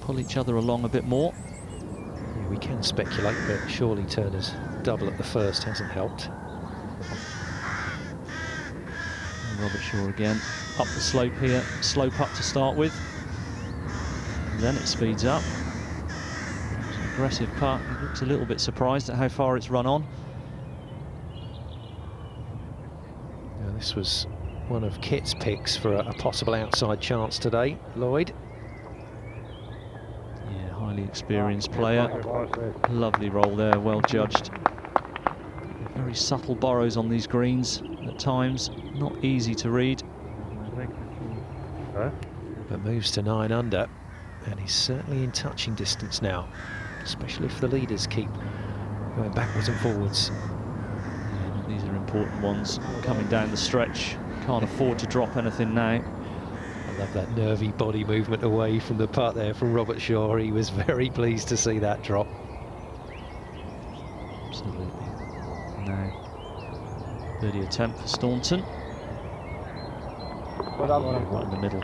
Pull each other along a bit more.
Yeah, we can speculate, but surely Turner's double at the first hasn't helped.
Robert Shaw again, up the slope here, slow putt to start with, and then it speeds up. It's an aggressive putt. He looks a little bit surprised at how far it's run on.
Now, this was one of Kit's picks for a possible outside chance today, Lloyd.
Yeah, highly experienced player. Lovely roll there, well judged. Very subtle borrows on these greens at times, not easy to read.
But moves to 9 under, and he's certainly in touching distance now, especially if the leaders keep going backwards and forwards.
Yeah, these are important ones coming down the stretch. Can't afford to drop anything now.
I love that nervy body movement away from the putt there from Robert Shaw. He was very pleased to see that drop.
Absolutely. Now, birdie attempt for Staunton. Right in the middle.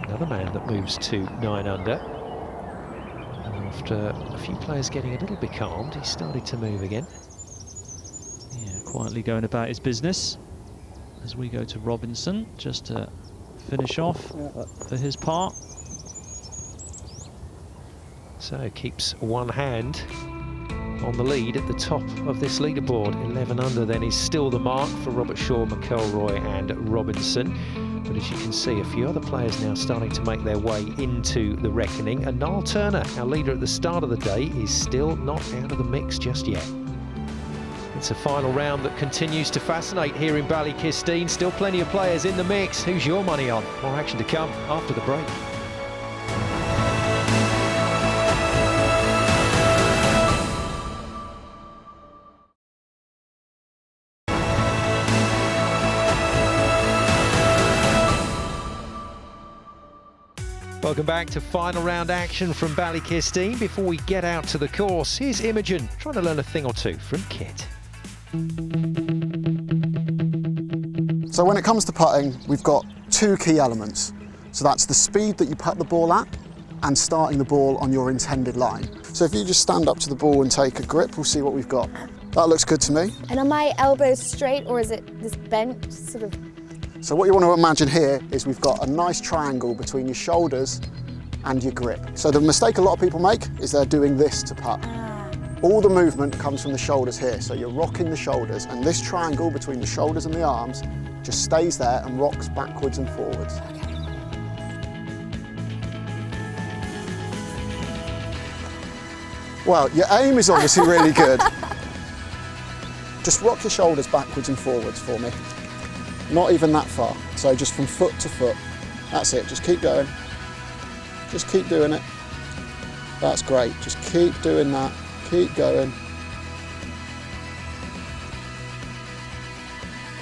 Another man that moves to 9 under. And after a few players getting a little bit calmed, he started to move again.
Yeah, quietly going about his business. As we go to Robinson, just to finish off for his part.
So keeps one hand on the lead at the top of this leaderboard. 11 under then is still the mark for Robert Shaw, McElroy and Robinson. But as you can see, a few other players now starting to make their way into the reckoning. And Niall Turner, our leader at the start of the day, is still not out of the mix just yet. It's a final round that continues to fascinate here in Ballykisteen. Still plenty of players in the mix. Who's your money on? More action to come after the break. Welcome back to final round action from Ballykisteen. Before we get out to the course, here's Imogen trying to learn a thing or two from Kit.
So when it comes to putting, we've got 2 key elements. So that's the speed that you putt the ball at and starting the ball on your intended line. So if you just stand up to the ball and take a grip, we'll see what we've got. That looks good to me.
And are my elbows straight, or is it this bent sort of?
So what you want to imagine here is we've got a nice triangle between your shoulders and your grip. So the mistake a lot of people make is they're doing this to putt. All the movement comes from the shoulders here. So you're rocking the shoulders, and this triangle between the shoulders and the arms just stays there and rocks backwards and forwards. Well, your aim is obviously really good. Just rock your shoulders backwards and forwards for me. Not even that far. So just from foot to foot. That's it, just keep going. Just keep doing it. That's great, just keep doing that. Keep going.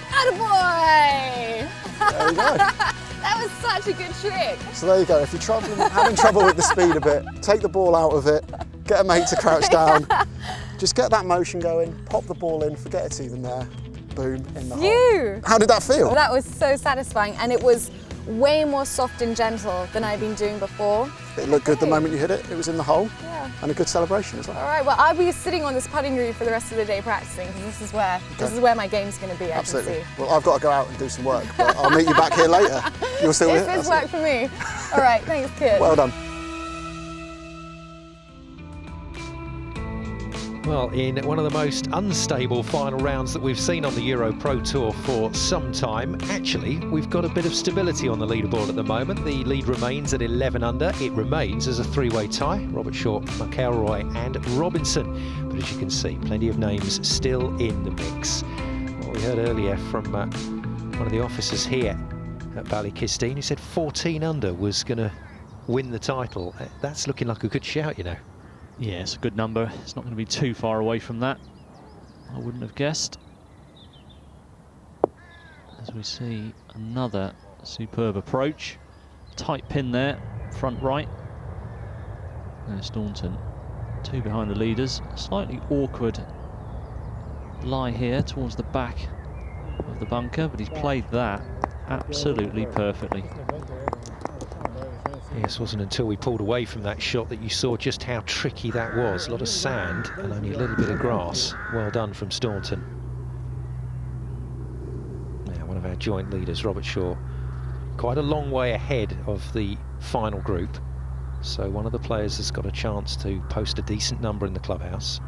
Attaboy!
There you go.
That was such a good trick.
So there you go, if you're having trouble with the speed a bit, take the ball out of it, get a mate to crouch down, just get that motion going, pop the ball in, forget it's even there, boom, in the hole. How did that feel?
That was so satisfying, and it was way more soft and gentle than I've been doing before.
It looked good the moment you hit it, it was in the hole, and a good celebration as well.
All right, well, I'll be sitting on this putting green for the rest of the day practicing, because this is where my game's going to be,
Absolutely.
I can see.
Well, I've got to go out and do some work, but I'll meet you back here later. You'll still
This is work for me. All right, thanks, kid.
Well done.
Well, in one of the most unstable final rounds that we've seen on the EuroPro Tour for some time, actually, we've got a bit of stability on the leaderboard at the moment. The lead remains at 11 under. It remains as a three-way tie. Robert Shaw, McElroy and Robinson. But as you can see, plenty of names still in the mix. What we heard earlier from one of the officers here at Ballykisteen, he said 14 under was going to win the title. That's looking like a good shout, you know.
Yeah, it's a good number. It's not going to be too far away from that. I wouldn't have guessed. As we see another superb approach. Tight pin there, front right. There's Staunton. Two behind the leaders. Slightly awkward lie here towards the back of the bunker, but he's played that absolutely perfectly.
Yes, wasn't until we pulled away from that shot that you saw just how tricky that was. A lot of sand and only a little bit of grass. Well done from Staunton. Now, one of our joint leaders, Robert Shaw, quite a long way ahead of the final group. So one of the players has got a chance to post a decent number in the clubhouse.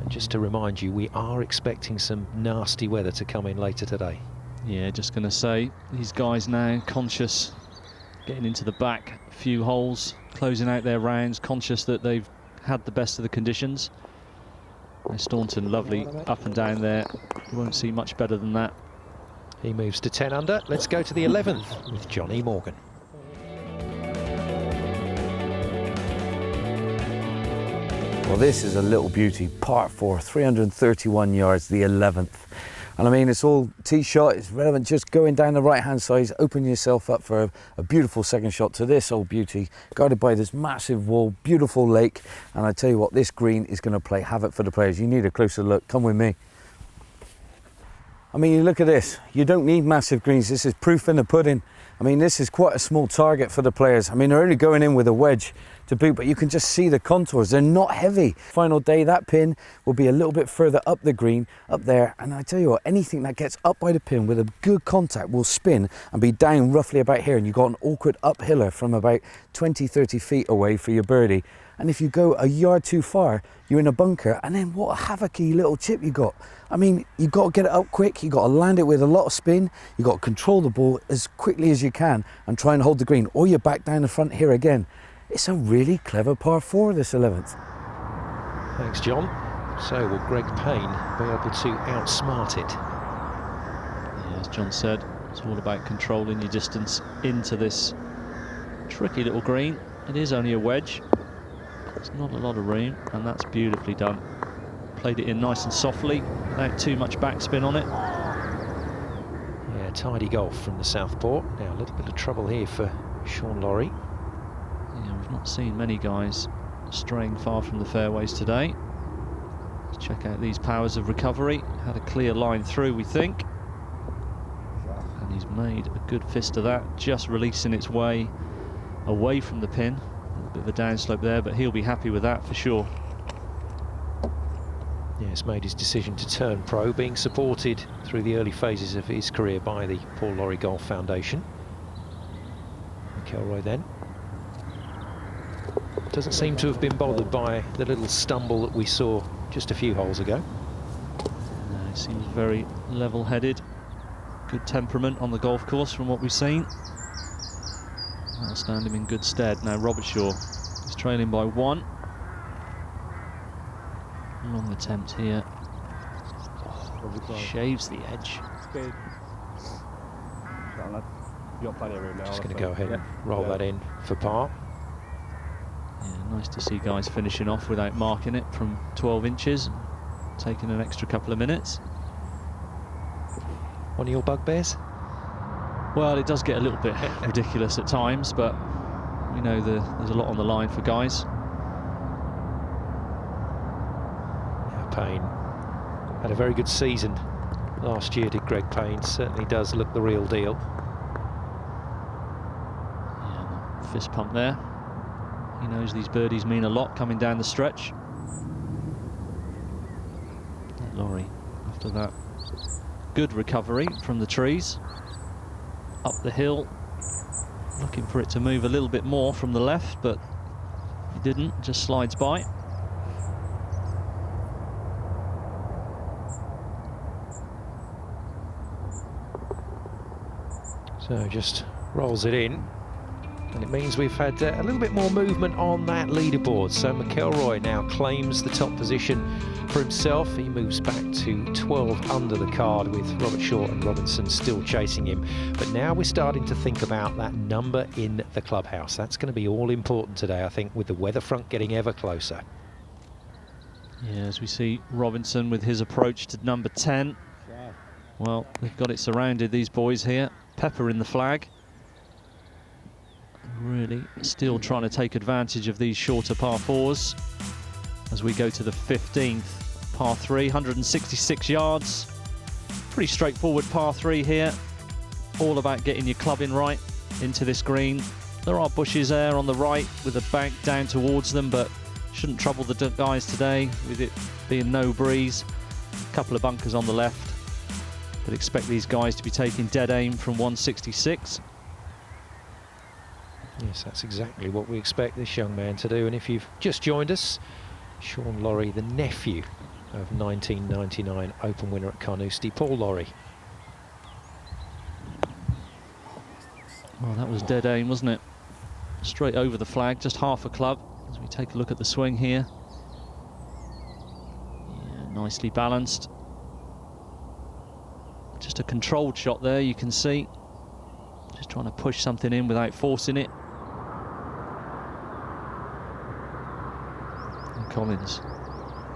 And just to remind you, we are expecting some nasty weather to come in later today.
Yeah, just going to say, these guys now conscious, getting into the back few holes, closing out their rounds, conscious that they've had the best of the conditions. Now Staunton, lovely up and down there. You won't see much better than that.
He moves to 10 under. Let's go to the 11th with Johnny Morgan.
Well, this is a little beauty, par 4, 331 yards, the 11th. And I mean, it's all tee shot, it's relevant, just going down the right-hand side, open yourself up for a beautiful second shot to this old beauty, guarded by this massive wall, beautiful lake. And I tell you what, this green is going to play havoc for the players. You need a closer look, come with me. I mean, you look at this, you don't need massive greens, this is proof in the pudding. I mean, this is quite a small target for the players. I mean, they're only going in with a wedge to boot, but you can just see the contours. They're not heavy. Final day, that pin will be a little bit further up the green, up there. And I tell you what, anything that gets up by the pin with a good contact will spin and be down roughly about here. And you've got an awkward uphiller from about 20, 30 feet away for your birdie. And if you go a yard too far, you're in a bunker, and then what a havocy little chip you got. I mean, you've got to get it up quick, you've got to land it with a lot of spin, you've got to control the ball as quickly as you can and try and hold the green, or you're back down the front here again. It's a really clever par 4, this 11th.
Thanks, John. So will Greg Payne be able to outsmart it?
Yeah, as John said, it's all about controlling your distance into this tricky little green. It is only a wedge. There's not a lot of room, and that's beautifully done. Played it in nice and softly, without too much backspin on it.
Yeah, tidy golf from the Southport. Now a little bit of trouble here for Sean Laurie.
Yeah, we've not seen many guys straying far from the fairways today. Let's check out these powers of recovery. Had a clear line through, we think. And he's made a good fist of that, just releasing its way away from the pin. Bit of a downslope there, but he'll be happy with that for sure.
Yes, made his decision to turn pro, being supported through the early phases of his career by the Paul Laurie Golf Foundation. McElroy then doesn't seem to have been bothered by the little stumble that we saw just a few holes ago.
No, he seems very level-headed, good temperament on the golf course from what we've seen. That'll stand him in good stead. Now Robert Shaw is trailing by 1. Long attempt here. Shaves the edge.
Just going to go ahead and roll that in for par.
Yeah, nice to see guys finishing off without marking it from 12 inches, taking an extra couple of minutes.
One of your bugbears?
Well, it does get a little bit ridiculous at times, but we know there's a lot on the line for guys.
Payne had a very good season last year, did Greg Payne. Certainly does look the real deal.
Yeah, fist pump there. He knows these birdies mean a lot coming down the stretch. Laurie, after that good recovery from the trees, up the hill, looking for it to move a little bit more from the left, but he didn't, just slides by.
So just rolls it in, and it means we've had a little bit more movement on that leaderboard. So McElroy now claims the top position for himself. He moves back to 12 under the card, with Robert Short and Robinson still chasing him. But now we're starting to think about that number in the clubhouse. That's going to be all important today, I think, with the weather front getting ever closer.
Yeah, as we see Robinson with his approach to number 10. Well, they've got it surrounded, these boys here. Pepper in the flag. Really still trying to take advantage of these shorter par 4s as we go to the 15th par 3, 166 yards. Pretty straightforward par 3 here. All about getting your club in right into this green. There are bushes there on the right with a bank down towards them, but shouldn't trouble the guys today with it being no breeze. A couple of bunkers on the left, but expect these guys to be taking dead aim from 166.
Yes, that's exactly what we expect this young man to do. And if you've just joined us, Sean Laurie, the nephew of 1999 Open winner at Carnoustie, Paul Laurie.
Well, that was dead aim, wasn't it? Straight over the flag, just half a club. As we take a look at the swing here. Yeah, nicely balanced. Just a controlled shot there, you can see. Just trying to push something in without forcing it. And Collins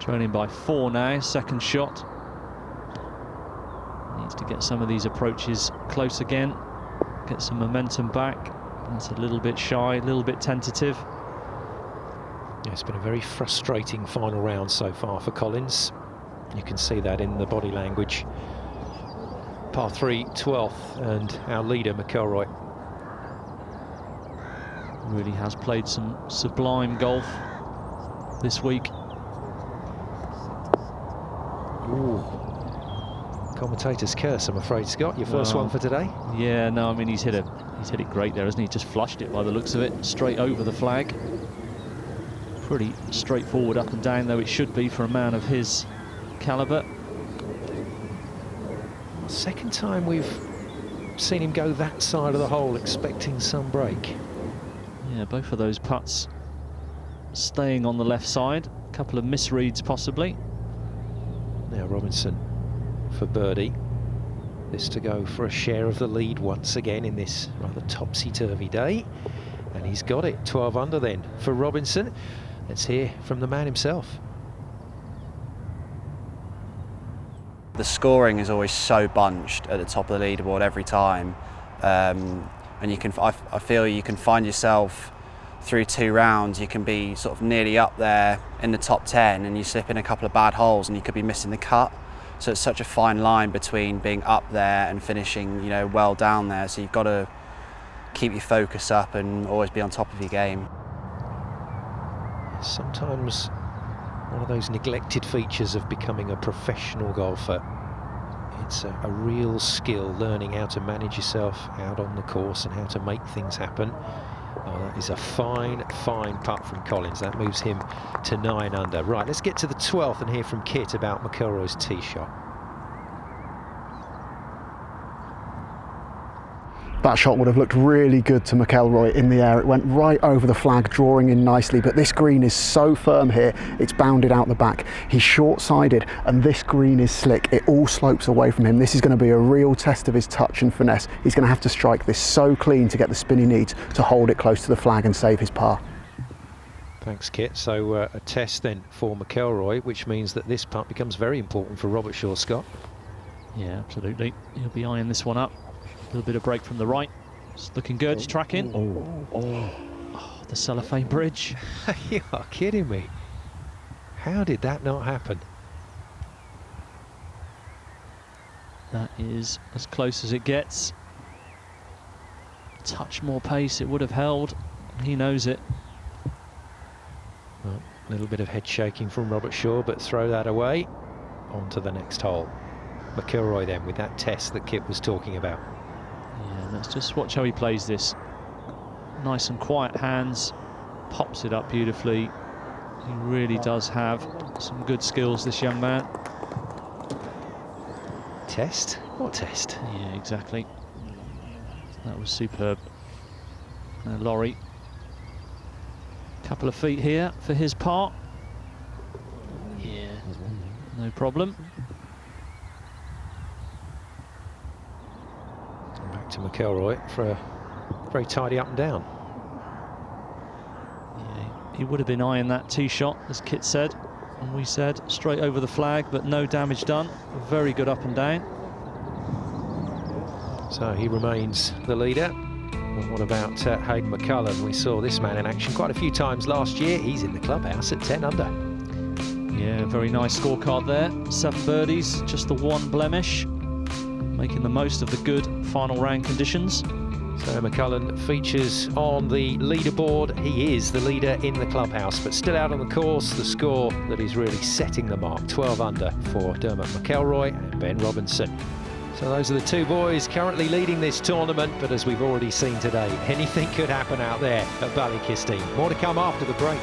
trailing by 4 now, second shot. Needs to get some of these approaches close again, get some momentum back. That's a little bit shy, a little bit tentative.
Yeah, it's been a very frustrating final round so far for Collins. You can see that in the body language. Par 3, 12th, and our leader, McElroy.
Really has played some sublime golf this week.
Ooh. Commentator's curse, I'm afraid, Scott. Your first one for today?
Yeah, no, I mean, he's hit it great there, hasn't he? Just flushed it by the looks of it, straight over the flag. Pretty straightforward up and down, though it should be for a man of his calibre.
Second time we've seen him go that side of the hole, expecting some break.
Yeah, both of those putts staying on the left side. A couple of misreads possibly.
Now Robinson for birdie. This to go for a share of the lead once again in this rather topsy-turvy day. And he's got it, 12 under then for Robinson. Let's hear from the man himself.
The scoring is always so bunched at the top of the leaderboard every time, and I feel you can find yourself through 2 rounds, you can be sort of nearly up there in the top 10 and you slip in a couple of bad holes and you could be missing the cut. So it's such a fine line between being up there and finishing, you know, well down there. So you've got to keep your focus up and always be on top of your game.
Sometimes one of those neglected features of becoming a professional golfer. It's a real skill, learning how to manage yourself out on the course and how to make things happen. Oh, that is a fine, fine putt from Collins. That moves him to 9 under. Right, let's get to the 12th and hear from Kit about McElroy's tee shot.
That shot would have looked really good to McElroy in the air. It went right over the flag, drawing in nicely, but this green is so firm here, it's bounded out the back. He's short-sided, and this green is slick. It all slopes away from him. This is going to be a real test of his touch and finesse. He's going to have to strike this so clean to get the spin he needs to hold it close to the flag and save his par.
Thanks, Kit. So a test then for McElroy, which means that this putt becomes very important for Robert Shaw, Scott.
Yeah, absolutely. He'll be eyeing this one up. A little bit of break from the right. It's looking good. It's tracking. Oh, the cellophane bridge.
You are kidding me. How did that not happen?
That is as close as it gets. A touch more pace, it would have held. He knows it.
Well, a little bit of head shaking from Robert Shaw, but throw that away. On to the next hole. McIlroy then with that test that Kit was talking about.
Yeah, let's just watch how he plays this. Nice and quiet hands, pops it up beautifully. He really does have some good skills, this young man.
Test? What test?
Yeah, exactly. That was superb. Now Laurie, couple of feet here for his part. Yeah, no problem.
Back to McIlroy for a very tidy up and down.
Yeah, he would have been eyeing that tee shot, as Kit said, and we said straight over the flag, but no damage done. Very good up and down.
So he remains the leader. And what about Hayden McCullough? We saw this man in action quite a few times last year. He's in the clubhouse at 10 under.
Yeah, very nice scorecard there. 7 birdies, just the 1 blemish. Making the most of the good final round conditions.
So McCullough features on the leaderboard. He is the leader in the clubhouse, but still out on the course. The score that is really setting the mark, 12 under for Dermot McElroy and Ben Robinson. So those are the 2 boys currently leading this tournament, but as we've already seen today, anything could happen out there at Ballykisteen. More to come after the break.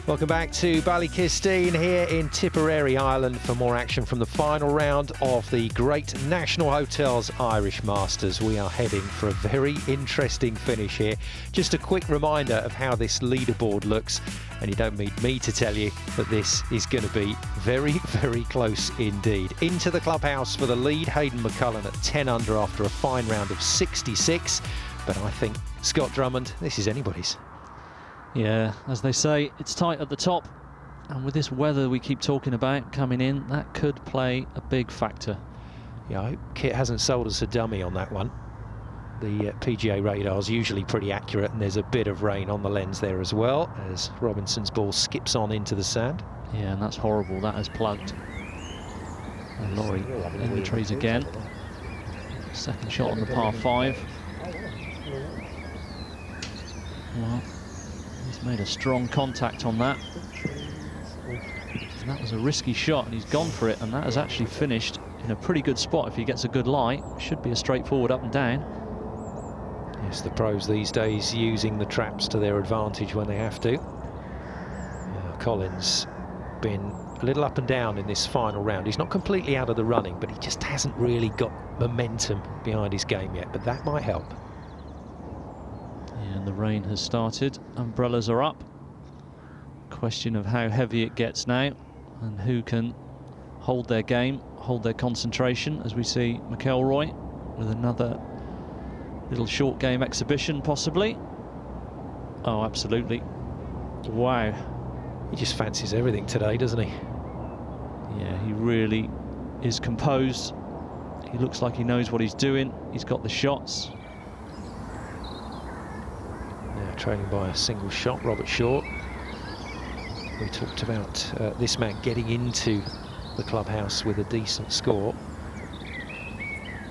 Welcome back to Ballykisteen here in Tipperary, Ireland, for more action from the final round of the Great National Hotels Irish Masters. We are heading for a very interesting finish here. Just a quick reminder of how this leaderboard looks, and you don't need me to tell you that this is going to be very, very close indeed. Into the clubhouse for the lead, Hayden McCullough at 10 under after a fine round of 66. But I think, Scott Drummond, this is anybody's.
Yeah, as they say, it's tight at the top, and with this weather we keep talking about coming in, that could play a big factor.
Yeah, I hope Kit hasn't sold us a dummy on that one. The PGA radar's usually pretty accurate, and there's a bit of rain on the lens there as well, as Robinson's ball skips on into the sand.
Yeah, and that's horrible, that has plugged. And Laurie in the trees again. Second shot on the par 5. Well, he's made a strong contact on that. And that was a risky shot, and he's gone for it, and that has actually finished in a pretty good spot if he gets a good lie. Should be a straightforward up and down.
Yes, the pros these days using the traps to their advantage when they have to. Collins been a little up and down in this final round. He's not completely out of the running, but he just hasn't really got momentum behind his game yet, but that might help.
And the rain has started, umbrellas are up. Question of how heavy it gets now and who can hold their game, hold their concentration, as we see McElroy with another little short game exhibition possibly. Oh, absolutely. Wow.
He just fancies everything today, doesn't he?
Yeah, he really is composed. He looks like he knows what he's doing. He's got the shots.
Trailing by a single shot, Robert Shaw. We talked about this man getting into the clubhouse with a decent score,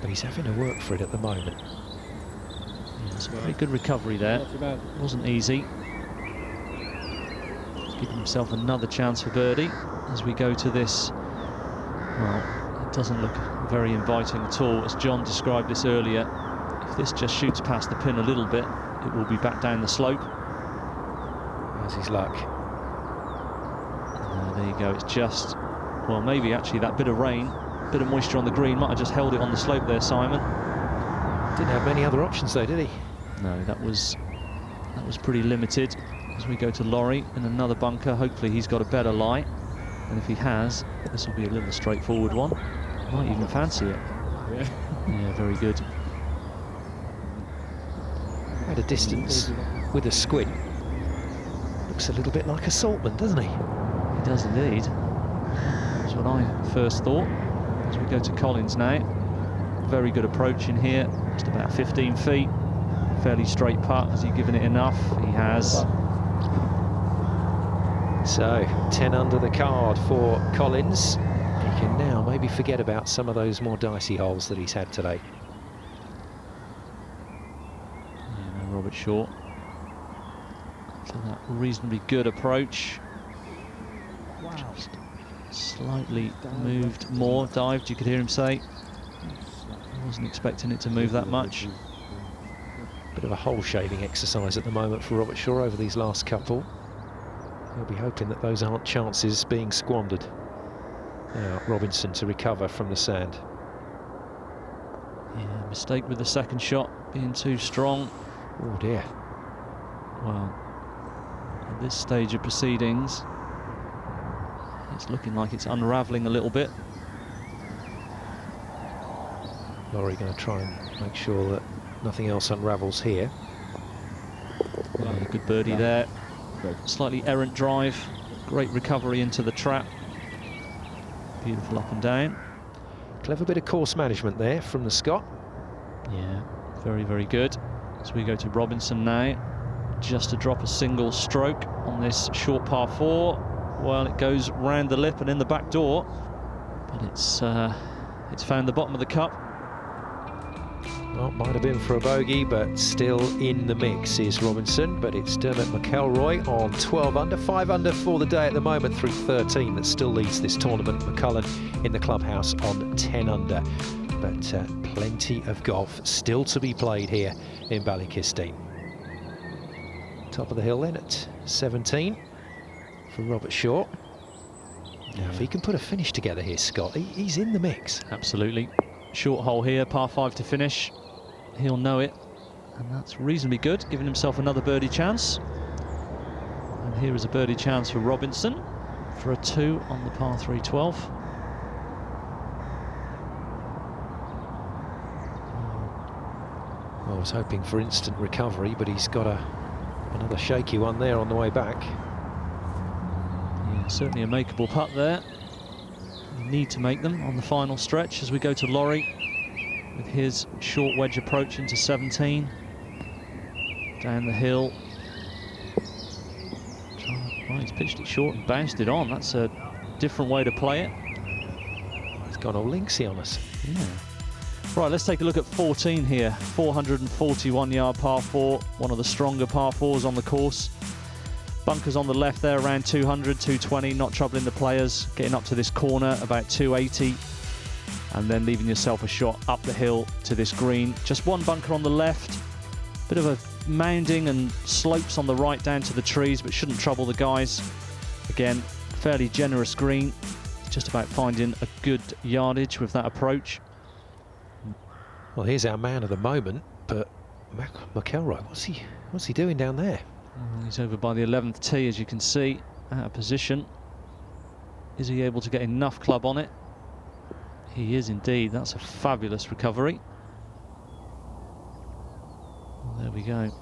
but he's having to work for it at the moment.
Yeah, it's a very good recovery there. Wasn't easy. He's giving himself another chance for birdie as we go to this. Well, it doesn't look very inviting at all. As John described this earlier, If this just shoots past the pin a little bit, it will be back down the slope.
That's his luck.
There you go, it's just, well, maybe actually that bit of rain, bit of moisture on the green might have just held it on the slope there, Simon.
Didn't have many other options though, did he?
No, that was pretty limited. As we go to Laurie in another bunker, hopefully he's got a better lie. And if he has, this will be a little straightforward one. Might even fancy it. Yeah, very good.
At a distance with a squint. Looks a little bit like a Saltman, doesn't he?
He does indeed. That's what I first thought. As we go to Collins now. Very good approach in here, just about 15 feet. Fairly straight putt. Has he given it enough? He has.
So, 10 under the card for Collins. He can now maybe forget about some of those more dicey holes that he's had today.
Yeah, Robert Short. So that reasonably good approach. Just slightly moved more, dived, you could hear him say. I wasn't expecting it to move that much.
Bit of a hole shaving exercise at the moment for Robert Shaw over these last couple. He'll be hoping that those aren't chances being squandered. Now Robinson to recover from the sand.
Yeah, mistake with the second shot, being too strong.
Oh dear.
Well, at this stage of proceedings, it's looking like it's unravelling a little bit.
Laurie going to try and make sure that nothing else unravels here.
Yeah, good birdie there. Slightly errant drive. Great recovery into the trap. Beautiful up and down.
Clever bit of course management there from the Scot.
Yeah, very, very good. As we go to Robinson now. Just to drop a single stroke on this short par 4. Well, it goes round the lip and in the back door. But it's found the bottom of the cup.
Well, might have been for a bogey, but still in the mix is Robinson. But it's Dermot McElroy on 12 under, 5 under for the day at the moment through 13 that still leads this tournament. McCullen in the clubhouse on 10 under. But plenty of golf still to be played here in Ballykisteen. Top of the hill then at 17 for Robert Shaw. Now, if he can put a finish together here, Scott, he's in the mix.
Absolutely. Short hole here, par 5 to finish. He'll know it, and that's reasonably good, giving himself another birdie chance. And here is a birdie chance for Robinson for a 2 on the par 3 12.
Well, I was hoping for instant recovery, but he's got another shaky one there on the way back.
Yeah, certainly a makeable putt there. We need to make them on the final stretch as we go to Laurie with his short wedge approach into 17. Down the hill. Well, he's pitched it short and bounced it on. That's a different way to play it.
He's gone all linksy on us.
Yeah. Right, let's take a look at 14 here. 441-yard par 4, one of the stronger par 4s on the course. Bunkers on the left there, around 200, 220, not troubling the players. Getting up to this corner, about 280. And then leaving yourself a shot up the hill to this green. Just one bunker on the left. Bit of a mounding and slopes on the right down to the trees, but shouldn't trouble the guys. Again, fairly generous green. Just about finding a good yardage with that approach.
Well, here's our man of the moment, but McElroy, what's he doing down there?
He's over by the 11th tee, as you can see, out of position. Is he able to get enough club on it? He is indeed. That's a fabulous recovery. Well, there we go.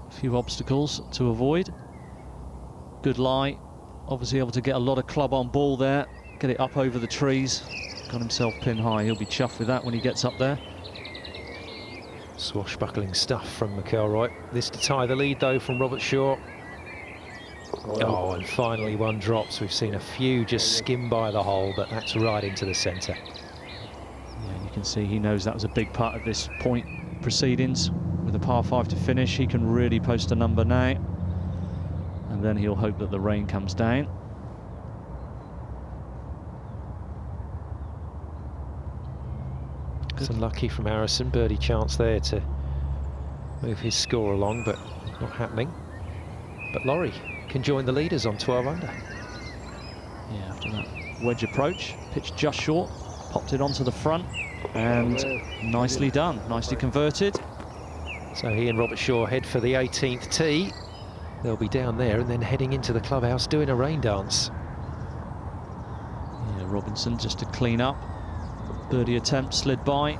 A few obstacles to avoid. Good lie. Obviously able to get a lot of club on ball there. Get it up over the trees. Got himself pin high. He'll be chuffed with that when he gets up there.
Swashbuckling stuff from McElroy. This to tie the lead, though, from Robert Shaw. Oh, and finally one drops. We've seen a few just skim by the hole, but that's right into the centre.
Yeah, you can see he knows that was a big part of this point proceedings. With a par 5 to finish, he can really post a number now. And then he'll hope that the rain comes down.
It's unlucky from Harrison. Birdie chance there to move his score along, but not happening. But Laurie can join the leaders on 12 under.
Yeah, after that wedge approach, pitched just short, popped it onto the front, and nicely done, nicely converted.
So he and Robert Shaw head for the 18th tee. They'll be down there and then heading into the clubhouse doing a rain dance.
Yeah, Robinson just to clean up. Birdie attempt slid by.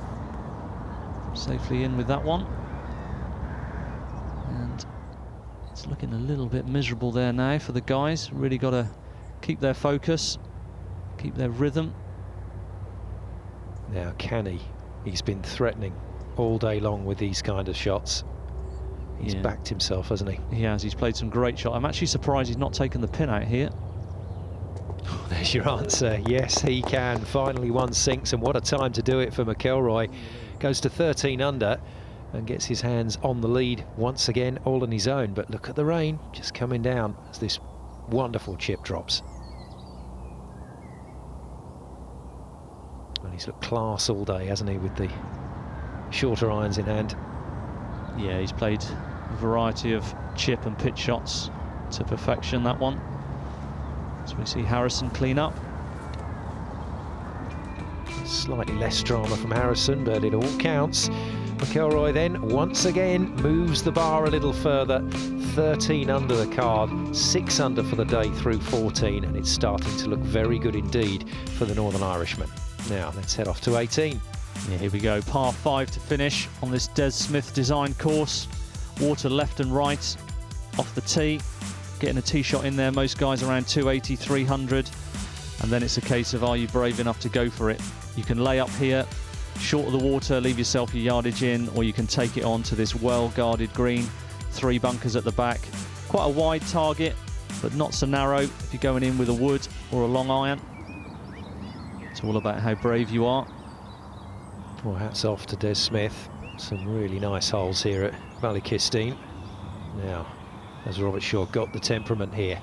Safely in with that one. And it's looking a little bit miserable there now for the guys. Really got to keep their focus, keep their rhythm.
Now, can he? He's been threatening all day long with these kind of shots. He's backed himself, hasn't he?
He has. He's played some great shots. I'm actually surprised he's not taken the pin out here.
Oh, there's your answer. Yes, he can. Finally one sinks, and what a time to do it for McIlroy. Goes to 13 under and gets his hands on the lead once again, all on his own. But look at the rain just coming down as this wonderful chip drops. Well, he's looked class all day, hasn't he, with the shorter irons in hand.
Yeah, he's played a variety of chip and pitch shots to perfection, that one. So we see Harrison clean up.
Slightly less drama from Harrison, but it all counts. McIlroy then once again moves the bar a little further. 13 under the card, 6 under for the day through 14, and it's starting to look very good indeed for the Northern Irishman. Now let's head off to 18.
Yeah, here we go, par 5 to finish on this Des Smith designed course. Water left and right off the tee. Getting a tee shot in there, most guys around 280, 300. And then it's a case of, are you brave enough to go for it? You can lay up here, short of the water, leave yourself your yardage in, or you can take it on to this well-guarded green. 3 bunkers at the back. Quite a wide target, but not so narrow if you're going in with a wood or a long iron. It's all about how brave you are.
Well, hats off to Des Smith. Some really nice holes here at Ballykisteen. Now, has Robert Shaw got the temperament here?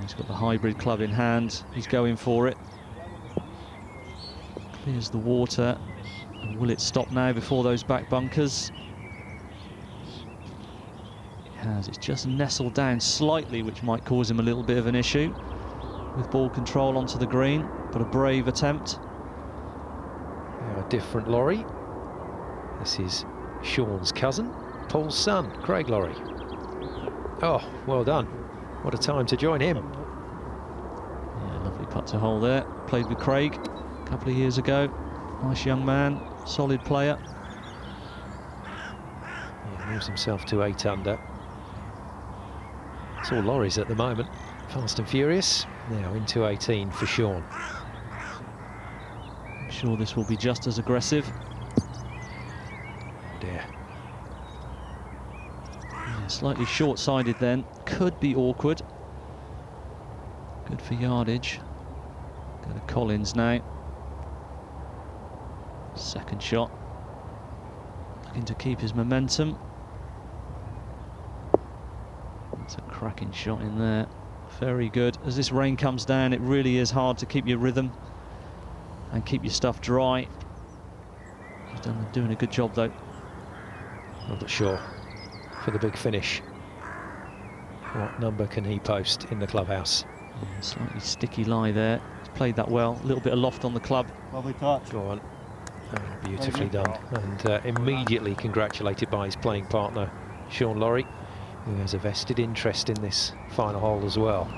He's got the hybrid club in hand. He's going for it. Clears the water. And will it stop now before those back bunkers? It has. It's just nestled down slightly, which might cause him a little bit of an issue with ball control onto the green, but a brave attempt.
Now a different Laurie. This is Sean's cousin, Paul's son, Craig Laurie. Oh, well done. What a time to join him.
Yeah, lovely putt to hole there. Played with Craig a couple of years ago. Nice young man, solid player.
He moves himself to 8 under. It's all Laurie's at the moment. Fast and furious. Now into 18 for Sean.
I'm sure this will be just as aggressive.
Oh dear.
Yeah, slightly short-sided then. Could be awkward. Good for yardage. Go to Collins now. Second shot. Looking to keep his momentum. That's a cracking shot in there. Very good. As this rain comes down, it really is hard to keep your rhythm and keep your stuff dry. He's doing a good job though.
Robert Shaw for the big finish. What number can he post in the clubhouse?
Yeah, slightly sticky lie there. He's played that well. A little bit of loft on the club.
Lovely touch.
Go on. Oh, beautifully done. And immediately congratulated by his playing partner, Sean Laurie, who has a vested interest in this final hole as well.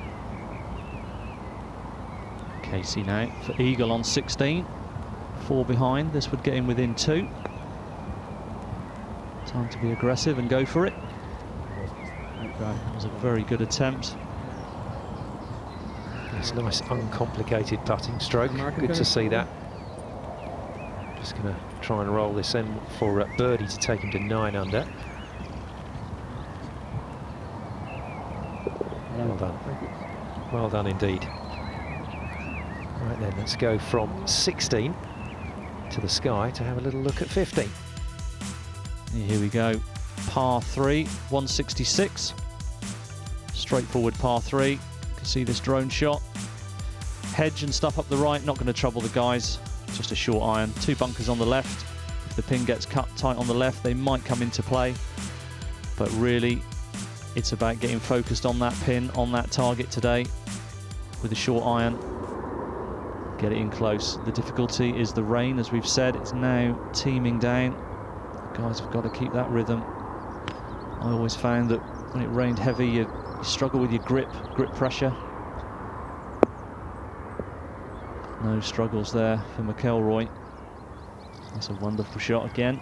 Casey now for eagle on 16. 4 behind. This would get him within 2. Time to be aggressive and go for it. That was a very good attempt.
It's nice, uncomplicated putting stroke. Good to see that. Just going to try and roll this in for birdie to take him to 9 under. Well done. Well done indeed. Right then, let's go from 16 to the sky to have a little look at 15.
Here we go. Par 3, 166. Straightforward par 3. You can see this drone shot. Hedge and stuff up the right, not going to trouble the guys. Just a short iron. 2 bunkers on the left. the pin gets cut tight on the left, they might come into play. But really, it's about getting focused on that pin, on that target today with a short iron. Get it in close. The difficulty is the rain, as we've said. It's now teeming down. The guys have got to keep that rhythm. I always found that when it rained heavy, you struggle with your grip pressure. No struggles there for McElroy. That's a wonderful shot again.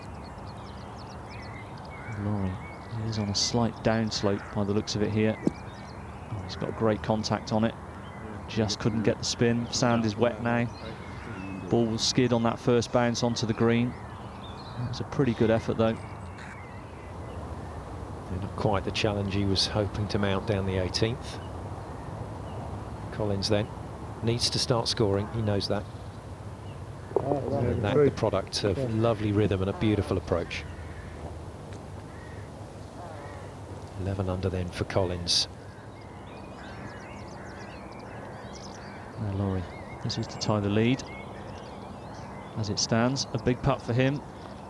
Laurie is on a slight downslope by the looks of it here. Oh, he's got great contact on it. Just couldn't get the spin. Sand is wet now. Ball will skid on that first bounce onto the green. That was a pretty good effort though.
Not quite the challenge he was hoping to mount down the 18th. Collins then needs to start scoring, he knows that. And that the product of lovely rhythm and a beautiful approach. 11 under then for Collins.
Now Laurie, this is to tie the lead. As it stands, a big putt for him.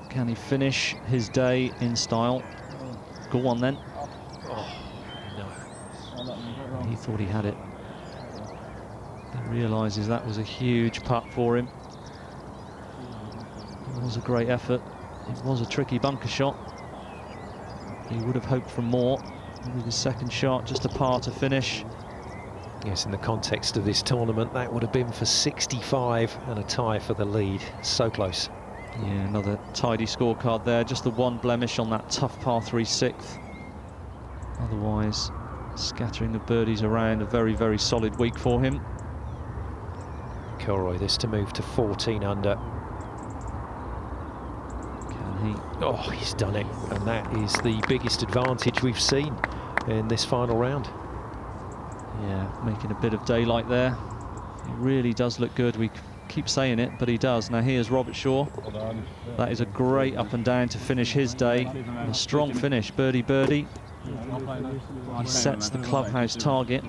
Can he finish his day in style? Go on then.
Oh, no.
He thought he had it. He realises that was a huge putt for him. It was a great effort. It was a tricky bunker shot. He would have hoped for more. With his second shot, just a par to finish.
Yes, in the context of this tournament, that would have been for 65 and a tie for the lead. So close.
Yeah, another tidy scorecard there. Just the one blemish on that tough par 3 sixth. Otherwise, scattering the birdies around, a very, very solid week for him.
McElroy, this to move to 14 under.
Can he?
Oh, he's done it. And that is the biggest advantage we've seen in this final round.
Yeah, making a bit of daylight there. He really does look good. We keep saying it, but he does. Now here's Robert Shaw. That is a great up and down to finish his day. A strong finish, birdie, birdie. He sets the clubhouse target.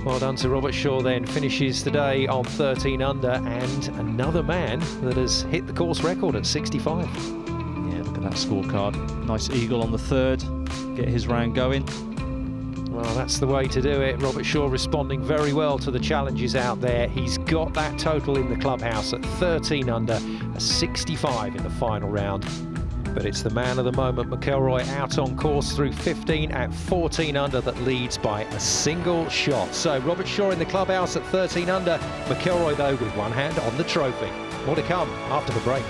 Well done to Robert Shaw then. Finishes the day on 13 under, and another man that has hit the course record at 65.
Yeah, look at that scorecard. Nice eagle on the third. Get his round going.
Well, that's the way to do it. Robert Shaw responding very well to the challenges out there. He's got that total in the clubhouse at 13 under, a 65 in the final round. But it's the man of the moment, McElroy, out on course through 15 at 14 under that leads by a single shot. So Robert Shaw in the clubhouse at 13 under. McElroy, though, with one hand on the trophy. More to come after the break.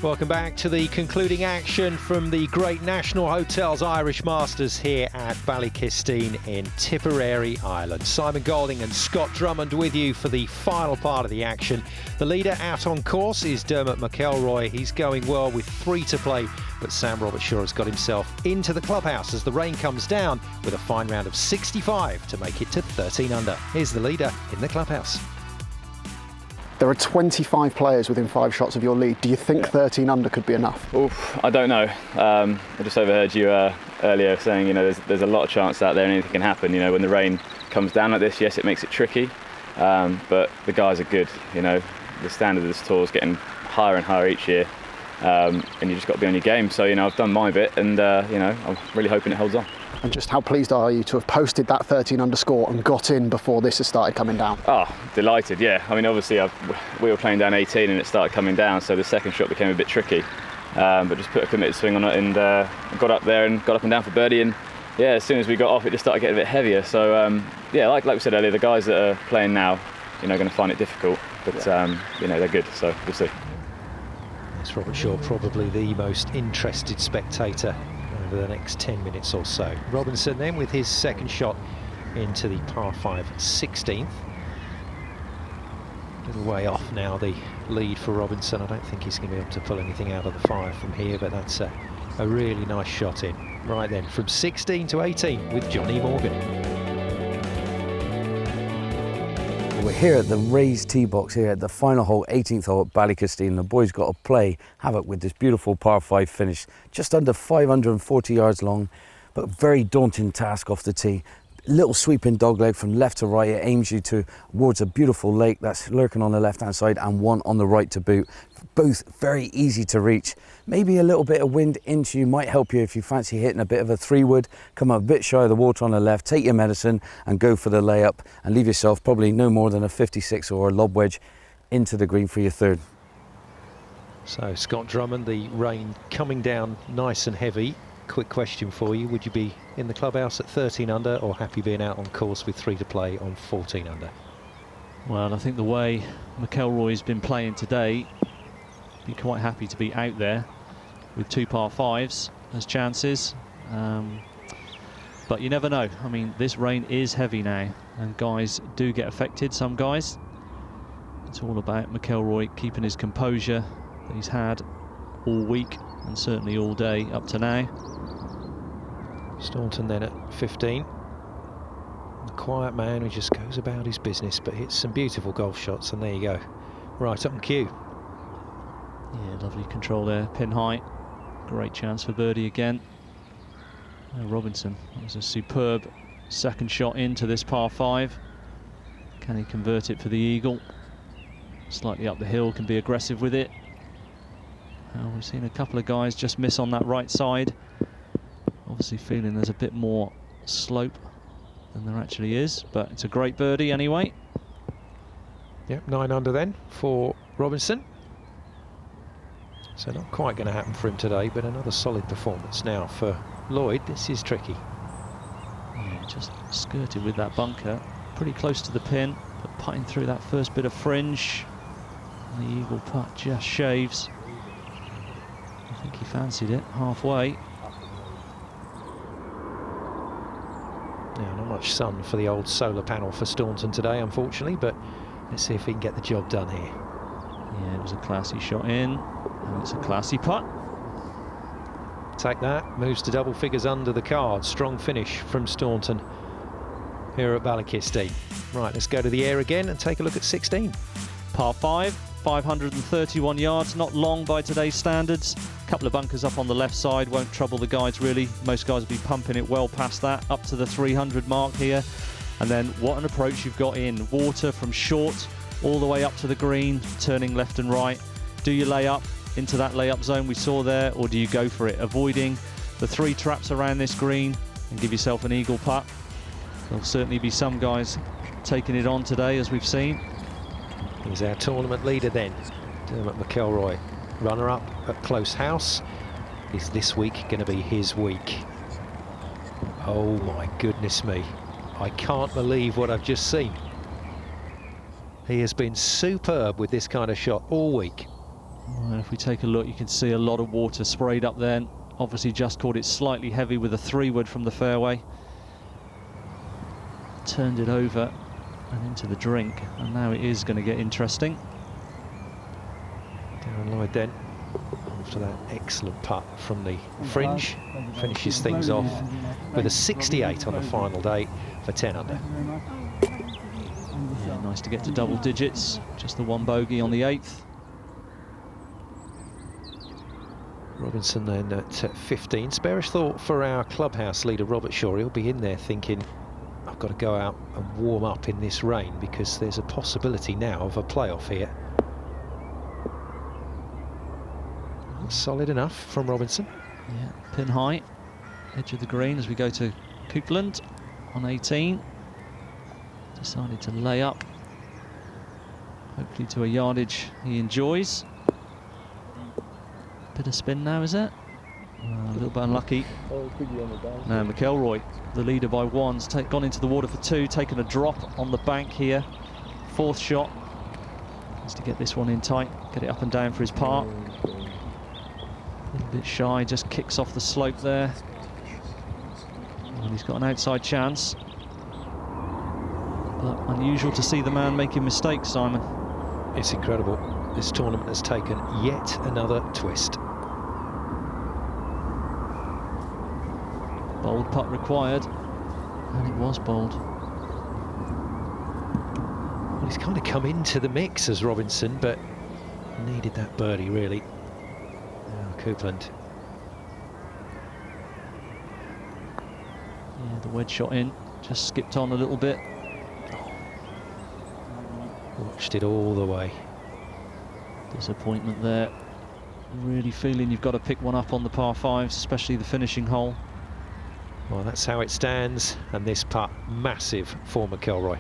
Welcome back to the concluding action from the Great National Hotels Irish Masters here at Ballykisteen in Tipperary, Ireland. Simon Golding and Scott Drummond with you for the final part of the action. The leader out on course is Dermot McElroy. He's going well with 3 to play, but Sam Robert Shaw has got himself into the clubhouse as the rain comes down with a fine round of 65 to make it to 13 under. Here's the leader in the clubhouse.
There are 25 players within 5 shots of your lead. Do you think 13 under could be enough?
Oof, I don't know. I just overheard you earlier saying, you know, there's a lot of chance out there and anything can happen. You know, when the rain comes down like this, yes, it makes it tricky, but the guys are good. You know, the standard of this tour is getting higher and higher each year, and you just got to be on your game. So, you know, I've done my bit, and you know, I'm really hoping it holds on.
And just how pleased are you to have posted that 13 under score and got in before this has started coming down? Oh,
Delighted, yeah. I mean, obviously we were playing down 18 and it started coming down, so the second shot became a bit tricky. But just put a committed swing on it and got up there and got up and down for birdie. And yeah, as soon as we got off, it just started getting a bit heavier. So yeah, like we said earlier, the guys that are playing now, you know, are going to find it difficult. But you know, they're good, so we'll see.
It's Robert Shaw, probably the most interested spectator over the next 10 minutes or so. Robinson then with his second shot into the par 5 16th. A little way off now, the lead for Robinson. I don't think he's going to be able to pull anything out of the fire from here, but that's a really nice shot in. Right then, from 16 to 18 with Johnny Morgan.
We're here at the raised tee box here at the final hole, 18th hole at Ballykisteen. The boys got to play havoc with this beautiful par 5 finish, just under 540 yards long, but a very daunting task off the tee. Little sweeping dogleg from left to right. It aims you towards a beautiful lake that's lurking on the left-hand side and one on the right to boot. Both very easy to reach. Maybe a little bit of wind into you might help you if you fancy hitting a bit of a 3-wood. Come up a bit shy of the water on the left, take your medicine and go for the layup and leave yourself probably no more than a 56 or a lob wedge into the green for your third.
So Scott Drummond, the rain coming down nice and heavy. Quick question for you, would you be in the clubhouse at 13 under or happy being out on course with 3 to play on 14 under?
Well, I think the way McElroy's been playing today, be quite happy to be out there with 2 par 5s as chances. But you never know. I mean, this rain is heavy now and guys do get affected, some guys. It's all about McElroy keeping his composure that he's had all week and certainly all day up to now.
Staunton then at 15. A quiet man who just goes about his business but hits some beautiful golf shots, and there you go. Right up on cue.
Yeah, lovely control there, pin high. Great chance for birdie again. Robinson, that was a superb second shot into this par 5. Can he convert it for the eagle? Slightly up the hill, can be aggressive with it. We've seen a couple of guys just miss on that right side. Obviously feeling there's a bit more slope than there actually is, but it's a great birdie anyway.
Yep, 9 under then for Robinson. So not quite going to happen for him today, but another solid performance now for Lloyd. This is tricky.
Yeah, just skirted with that bunker, pretty close to the pin, but putting through that first bit of fringe. And the eagle putt just shaves. I think he fancied it halfway.
Now, not much sun for the old solar panel for Staunton today, unfortunately, but let's see if he can get the job done here.
Yeah, it was a classy shot in, and it's a classy putt.
Take that, moves to double figures under the card. Strong finish from Staunton here at Ballykisteen. Right, let's go to the air again and take a look at 16.
Par 5, 531 yards, not long by today's standards. A couple of bunkers up on the left side, won't trouble the guides really. Most guys will be pumping it well past that, up to the 300 mark here. And then what an approach you've got in. Water from short all the way up to the green, turning left and right. Do you lay up into that layup zone we saw there, or do you go for it, avoiding the 3 traps around this green and give yourself an eagle putt? There'll certainly be some guys taking it on today, as we've seen.
He's our tournament leader then, Dermot McElroy. Runner-up at Close House. Is this week going to be his week? Oh my goodness me. I can't believe what I've just seen. He has been superb with this kind of shot all week.
Well, if we take a look, you can see a lot of water sprayed up there. Obviously just caught it slightly heavy with a 3-wood from the fairway. Turned it over and into the drink, and now it is going to get interesting.
Darren Lloyd then, after that excellent putt from the fringe, finishes things off with a 68 on the final day for 10 under.
Yeah, nice to get to double digits, just the 1 bogey on the 8th.
Robinson then at 15. Sparish thought for our clubhouse leader Robert Shaw, he'll be in there thinking, I've got to go out and warm up in this rain because there's a possibility now of a playoff here. Solid enough from Robinson.
Yeah, pin high, edge of the green as we go to Coupland on 18. Decided to lay up, hopefully to a yardage he enjoys. Bit of spin now, is it? A little bit unlucky. Now McElroy, the leader by 1's gone into the water for 2, taken a drop on the bank here. 4th shot. Needs to get this one in tight, get it up and down for his par. A little bit shy, just kicks off the slope there. And he's got an outside chance. But unusual to see the man making mistakes, Simon.
It's incredible. This tournament has taken yet another twist.
Bold putt required, and it was bold. Well,
He's kind of come into the mix as Robinson, but needed that birdie, really. Now Coupland.
Yeah, the wedge shot in, just skipped on a little bit.
Watched it all the way.
Disappointment there. Really feeling you've got to pick one up on the par 5s, especially the finishing hole.
Well, that's how it stands, and this putt, massive for McIlroy.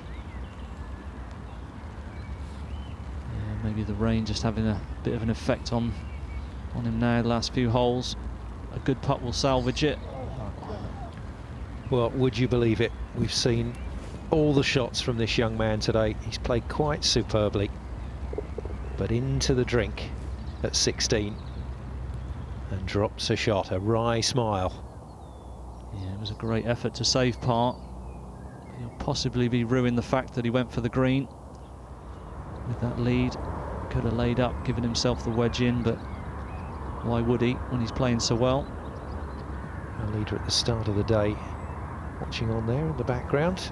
Yeah, maybe the rain just having a bit of an effect on him now, the last few holes. A good putt will salvage it.
Well, would you believe it? We've seen all the shots from this young man today. He's played quite superbly, but into the drink at 16 and drops a shot, a wry smile.
Yeah, it was a great effort to save par. He'll possibly be ruined the fact that he went for the green with that lead. Could have laid up, given himself the wedge in, but why would he when he's playing so well?
Our leader at the start of the day, watching on there in the background.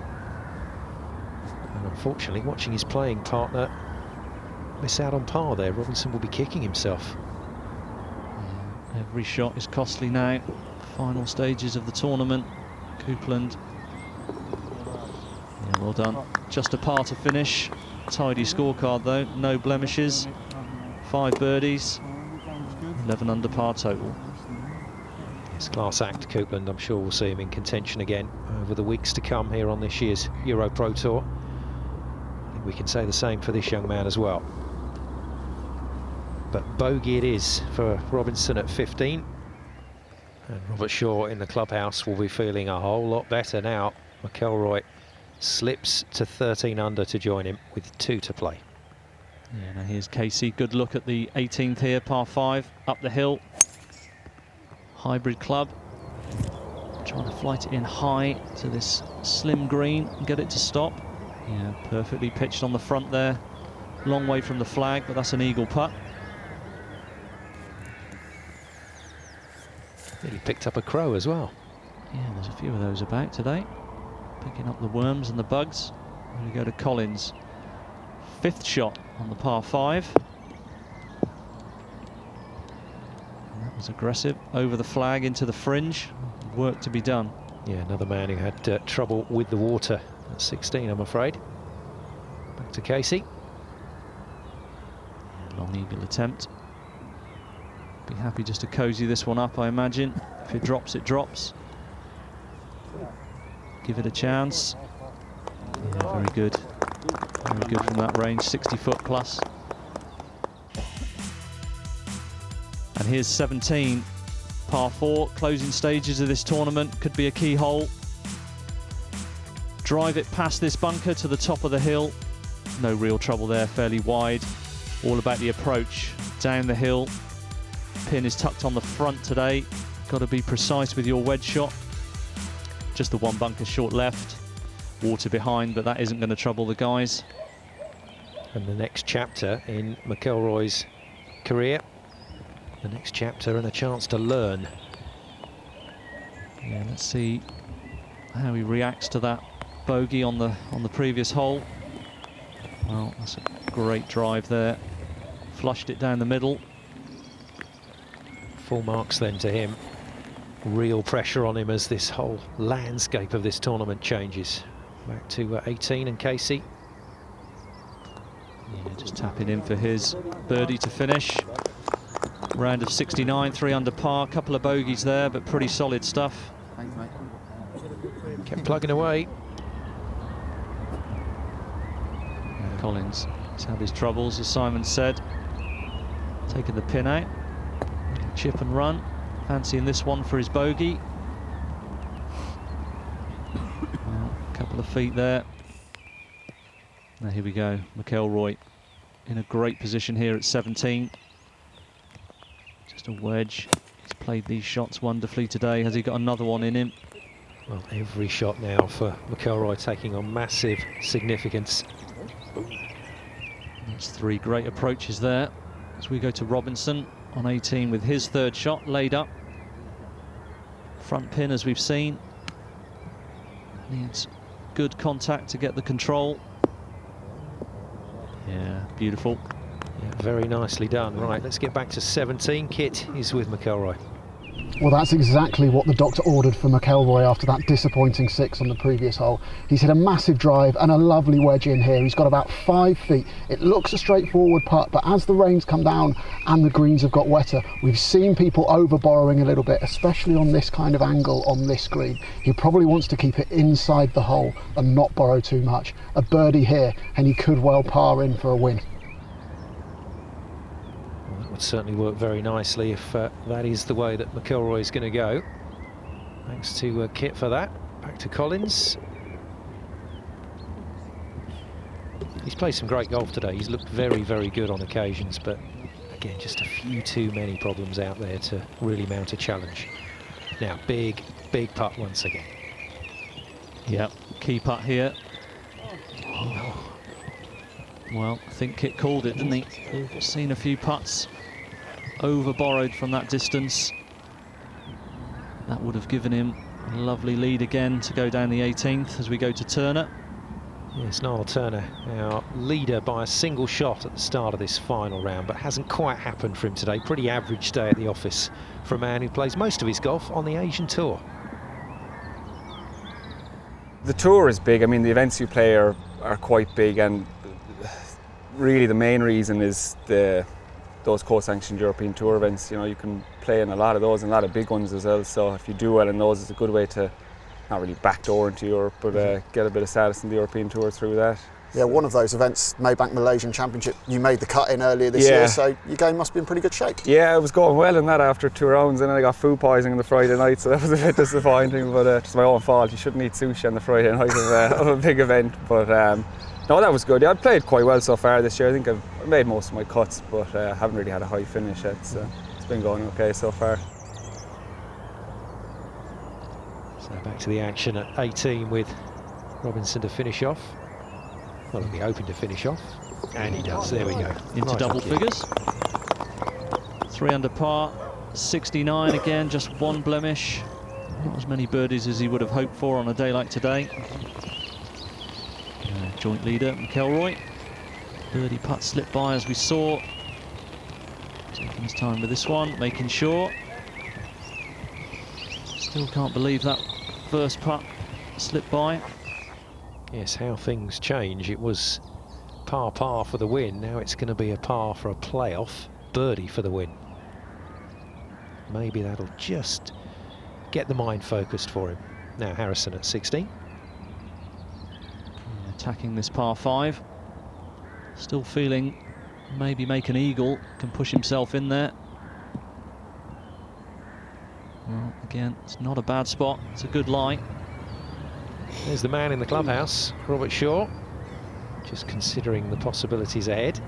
And unfortunately, watching his playing partner miss out on par there. Robinson will be kicking himself.
Yeah, every shot is costly now. Final stages of the tournament. Coupland. Yeah, well done. Just a par to finish. Tidy scorecard though, no blemishes. 5 birdies, 11 under par total.
It's class act, Coupland. I'm sure we'll see him in contention again over the weeks to come here on this year's EuroPro Tour. I think we can say the same for this young man as well. But bogey it is for Robinson at 15. And Robert Shaw in the clubhouse will be feeling a whole lot better now. McIlroy slips to 13 under to join him with 2 to play.
Yeah, now here's Casey. Good look at the 18th here, par 5, up the hill. Hybrid club. Trying to flight it in high to this slim green and get it to stop. Yeah, perfectly pitched on the front there. Long way from the flag, but that's an eagle putt.
He picked up a crow as well.
Yeah, there's a few of those about today. Picking up the worms and the bugs. Here we go to Collins. 5th shot on the par 5. And that was aggressive. Over the flag, into the fringe. Work to be done.
Yeah, another man who had trouble with the water at 16, I'm afraid. Back to Casey.
Yeah, long eagle attempt. Be happy just to cozy this one up, I imagine. If it drops, it drops. Give it a chance. Yeah, very good. Very good from that range, 60 foot plus. And here's 17, par 4, closing stages of this tournament. Could be a key hole. Drive it past this bunker to the top of the hill. No real trouble there, fairly wide. All about the approach down the hill. Pin is tucked on the front today. Got to be precise with your wedge shot. Just the one bunker short left. Water behind, but that isn't going to trouble the guys.
And the next chapter in McIlroy's career. The next chapter and a chance to learn.
Yeah, let's see how he reacts to that bogey on the previous hole. Well, that's a great drive there. Flushed it down the middle.
Full marks then to him. Real pressure on him as this whole landscape of this tournament changes. Back to 18 and Casey.
Yeah, just tapping in for his birdie to finish. Round of 69, 3 under par. Couple of bogeys there, but pretty solid stuff.
Thanks, mate.
Kept plugging away.
And Collins has had his troubles, as Simon said. Taking the pin out. Chip and run. Fancying this one for his bogey. Well, a couple of feet there. Now here we go. McIlroy in a great position here at 17. Just a wedge. He's played these shots wonderfully today. Has he got another one in him?
Well, every shot now for McIlroy taking on massive significance.
That's 3 great approaches there. As we go to Robinson on 18 with his 3rd shot laid up. Front pin, as we've seen. Needs good contact to get the control. Yeah, beautiful.
Yeah, very nicely done. Right, let's get back to 17. Kit is with McElroy.
Well, that's exactly what the doctor ordered for McElroy after that disappointing 6 on the previous hole. He's hit a massive drive and a lovely wedge in here. He's got about 5 feet. It looks a straightforward putt, but as the rains come down and the greens have got wetter, we've seen people over borrowing a little bit, especially on this kind of angle on this green. He probably wants to keep it inside the hole and not borrow too much. A birdie here and he could well par in for a win.
Would certainly work very nicely if that is the way that McElroy is going to go. Thanks to Kit for that. Back to Collins. He's played some great golf today. He's looked very, very good on occasions, but again, just a few too many problems out there to really mount a challenge. Now, big, big putt once again.
Yep, key putt here. Oh. Well, I think Kit called it, didn't he? We've seen a few putts over borrowed from that distance. That would have given him a lovely lead again to go down the 18th as we go to Turner.
Yes, Niall Turner, our leader by a single shot at the start of this final round, but hasn't quite happened for him today. Pretty average day at the office for a man who plays most of his golf on the Asian Tour.
The tour is big. I mean, the events you play are quite big, and really the main reason is those co-sanctioned European Tour events. You know, you can play in a lot of those and a lot of big ones as well, so if you do well in those, it's a good way to not really backdoor into Europe, but get a bit of status in the European Tour through that.
Yeah, one of those events, Maybank Malaysian Championship, you made the cut in earlier this year, so your game must be in pretty good shape.
Yeah, I was going well in that after 2 rounds, and then I got food poisoning on the Friday night, so that was a bit disappointing, but it's my own fault. You shouldn't eat sushi on the Friday night of a big event, but no, that was good. Yeah, I've played quite well so far this year. I think I've made most of my cuts, but haven't really had a high finish yet, so it's been going okay so far.
So back to the action at 18 with Robinson to finish off. Well, he'll be hoping to finish off, and he does. There we go.
Into double figures. 3 under par, 69 again, just 1 blemish. Not as many birdies as he would have hoped for on a day like today. Joint leader McElroy. Birdie putt slipped by as we saw. Taking his time with this one, making sure. Still can't believe that first putt slipped by.
Yes, how things change. It was par for the win. Now it's going to be a par for a playoff. Birdie for the win. Maybe that'll just get the mind focused for him. Now Harrison at 16.
Attacking this par 5. Still feeling maybe make an eagle, can push himself in there. Well, again, it's not a bad spot. It's a good lie.
There's the man in the clubhouse, Robert Shaw, just considering the possibilities ahead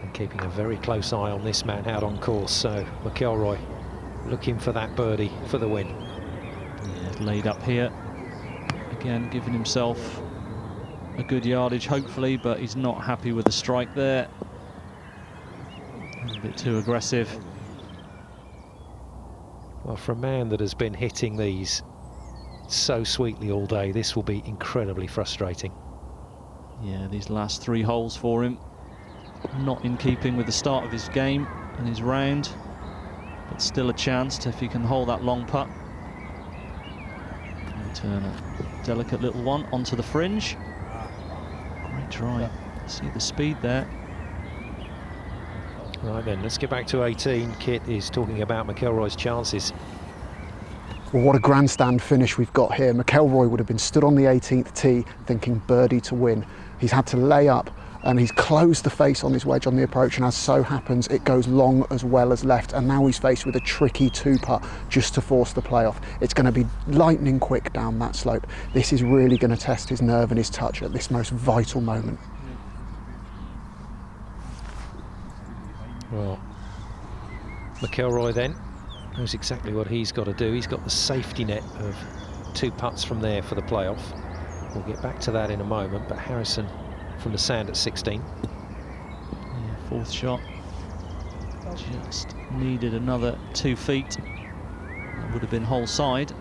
and keeping a very close eye on this man out on course. So McElroy looking for that birdie for the win.
Yeah, laid up here. Again, giving himself a good yardage, hopefully, but he's not happy with the strike there. A bit too aggressive.
Well, for a man that has been hitting these so sweetly all day, this will be incredibly frustrating.
Yeah, these last 3 holes for him, not in keeping with the start of his game and his round, but still a chance if he can hold that long putt. And turn a delicate little one onto the fringe. Great try. See the speed there.
Right then, let's get back to 18. Kit is talking about McElroy's chances.
Well, what a grandstand finish we've got here. McElroy would have been stood on the 18th tee thinking birdie to win. He's had to lay up and he's closed the face on his wedge on the approach, and as so happens, it goes long as well as left, and now he's faced with a tricky 2-putt just to force the playoff. It's going to be lightning quick down that slope. This is really going to test his nerve and his touch at this most vital moment.
Well, McElroy then knows exactly what he's got to do. He's got the safety net of 2 putts from there for the playoff. We'll get back to that in a moment, but Harrison from the sand at 16.
Yeah, 4th shot. Just needed another 2 feet. That would have been whole side.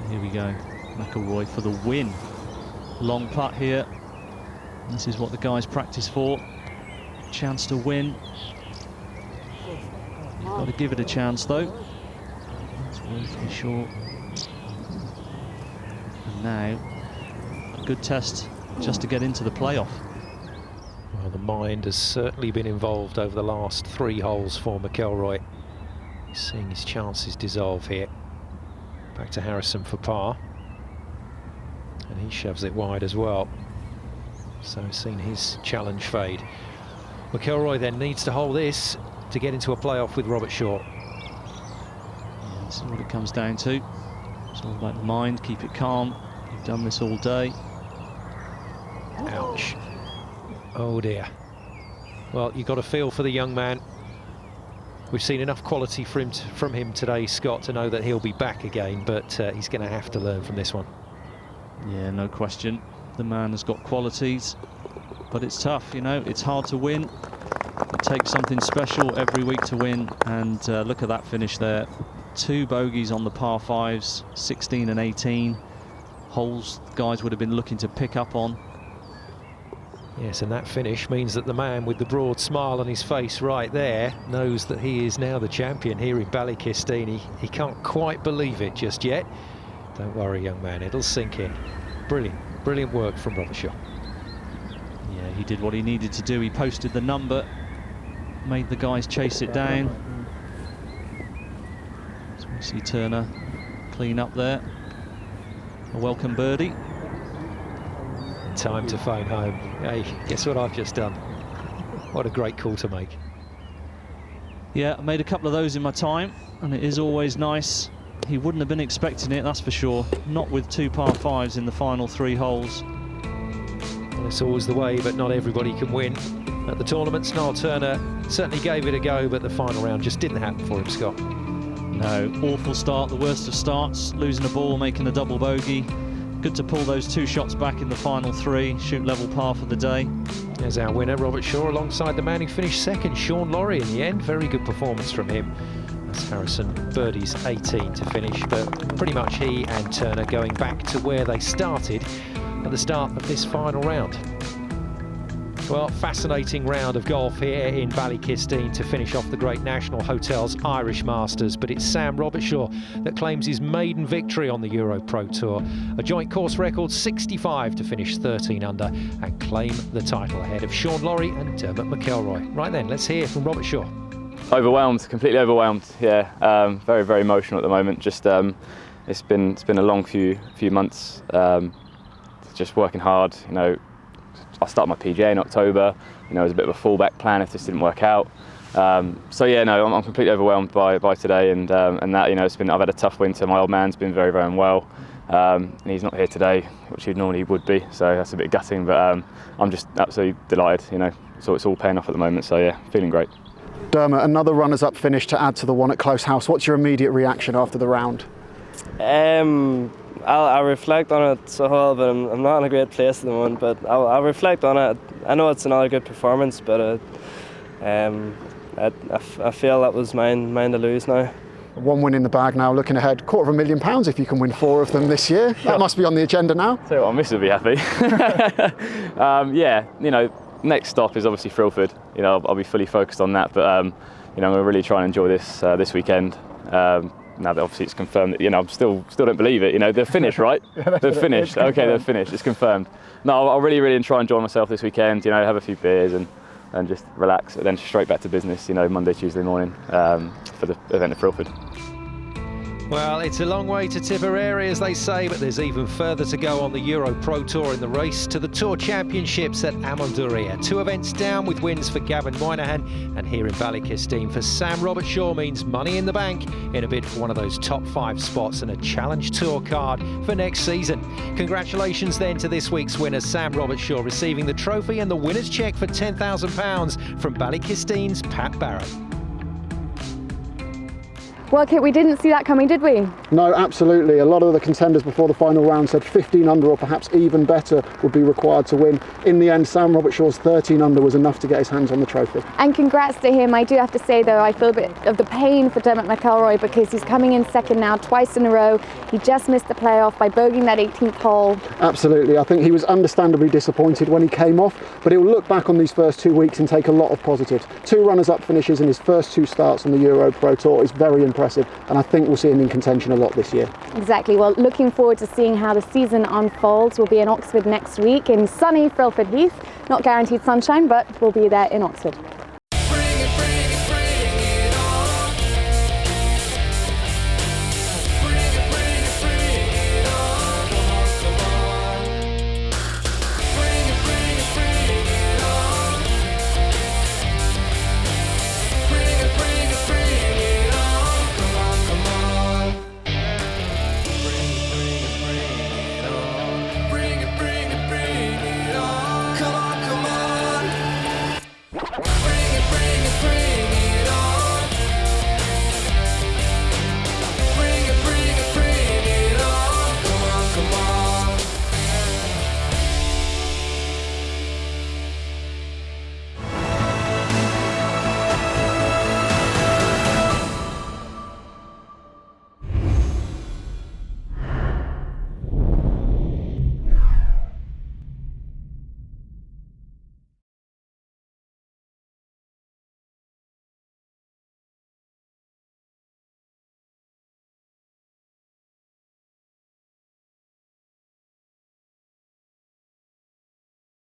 Here we go. McElroy for the win. Long putt here. This is what the guys practice for. Chance to win. You've got to give it a chance though. That's Ruth for sure. And now, a good test just to get into the playoff.
Well, the mind has certainly been involved over the last 3 holes for McIlroy. He's seeing his chances dissolve here. Back to Harrison for par. And he shoves it wide as well. So he's seen his challenge fade. McIlroy then needs to hold this to get into a playoff with Robert Shaw.
Yeah, this is what it comes down to. It's all about the mind, keep it calm. You've done this all day.
Ouch. Oh dear. Well, you've got to feel for the young man. We've seen enough quality from him today, Scott, to know that he'll be back again, but he's going to have to learn from this one.
Yeah, no question. The man has got qualities, but it's tough, you know, it's hard to win. It takes something special every week to win, and look at that finish there. 2 bogeys on the par 5s, 16 and 18. Holes guys would have been looking to pick up on.
Yes, and that finish means that the man with the broad smile on his face right there knows that he is now the champion here in Ballykisteen. He can't quite believe it just yet. Don't worry, young man, it'll sink in. Brilliant, brilliant work from Robert Shaw.
Yeah, he did what he needed to do. He posted the number, made the guys chase it down. So we see Turner clean up there. A welcome birdie.
Time to phone home. Hey, guess what I've just done? What a great call to make.
Yeah, I made a couple of those in my time, and it is always nice. He wouldn't have been expecting it, that's for sure. Not with 2 par 5s in the final 3 holes.
Well, it's always the way, but not everybody can win. At the tournament, Niall Turner certainly gave it a go, but the final round just didn't happen for him, Scott.
No, awful start, the worst of starts. Losing a ball, making a double bogey. Good to pull those 2 shots back in the final 3, shoot level par for the day.
There's our winner, Robert Shaw, alongside the man who finished second, Sean Laurie, in the end. Very good performance from him. That's Harrison, birdies 18 to finish, but pretty much he and Turner going back to where they started at the start of this final round. Well, fascinating round of golf here in Ballykisteen to finish off the Great National Hotel's Irish Masters, but it's Sam Robertshaw that claims his maiden victory on the EuroPro Tour. A joint course record 65 to finish 13 under and claim the title ahead of Sean Laurie and Dermot McIlroy. Right then, let's hear from Robertshaw.
Overwhelmed, completely overwhelmed, yeah. Very, very emotional at the moment. Just it's been a long few months, just working hard, you know. I started my PGA in October, you know, it was a bit of a fallback plan if this didn't work out. So yeah, no, I'm completely overwhelmed by today, and that, you know, I've had a tough winter. My old man's been very, very unwell, and he's not here today, which he normally would be, so that's a bit gutting, but I'm just absolutely delighted, you know, so it's all paying off at the moment, so yeah, feeling great.
Dermot, another runners-up finish to add to the one at Close House. What's your immediate reaction after the round?
I'll reflect on it so well, but I'm not in a great place at the moment, but I'll reflect on it. I know it's another good performance, but I feel that was mine to lose now.
1 win in the bag now, looking ahead, £250,000 if you can win 4 of them this year. That must be on the agenda now.
So what, Miss will be happy. Yeah, you know, next stop is obviously Thrillford. You know, I'll be fully focused on that, but you know, I'm going to really try and enjoy this weekend. Now that obviously it's confirmed that, you know, I still don't believe it. You know, they're finished, right?
Yeah,
they're finished. Okay, they're finished. It's confirmed. No, I'll really try and enjoy myself this weekend. You know, have a few beers and just relax, and then straight back to business. You know, Monday, Tuesday morning for the event at Thrillford.
Well, it's a long way to Tipperary, as they say, but there's even further to go on the EuroPro Tour in the race to the Tour Championships at Amanduria. 2 events down with wins for Gavin Moynihan, and here in Ballykisteen for Sam Robertshaw means money in the bank in a bid for one of those top 5 spots and a Challenge Tour card for next season. Congratulations then to this week's winner, Sam Robertshaw, receiving the trophy and the winner's cheque for £10,000 from Ballykisteen's Pat Barrett.
Well, Kit, we didn't see that coming, did we?
No, absolutely. A lot of the contenders before the final round said 15 under or perhaps even better would be required to win. In the end, Sam Robertshaw's 13 under was enough to get his hands on the trophy.
And congrats to him. I do have to say, though, I feel a bit of the pain for Dermot McIlroy because he's coming in second now twice in a row. He just missed the playoff by bogeying that 18th hole.
Absolutely. I think he was understandably disappointed when he came off, but he'll look back on these first 2 weeks and take a lot of positives. 2 runners-up finishes in his first 2 starts on the EuroPro Tour is very impressive, and I think we'll see him in contention a lot this year.
Exactly. Well, looking forward to seeing how the season unfolds. We'll be in Oxford next week in sunny Frilford Heath. Not guaranteed sunshine, but we'll be there in Oxford.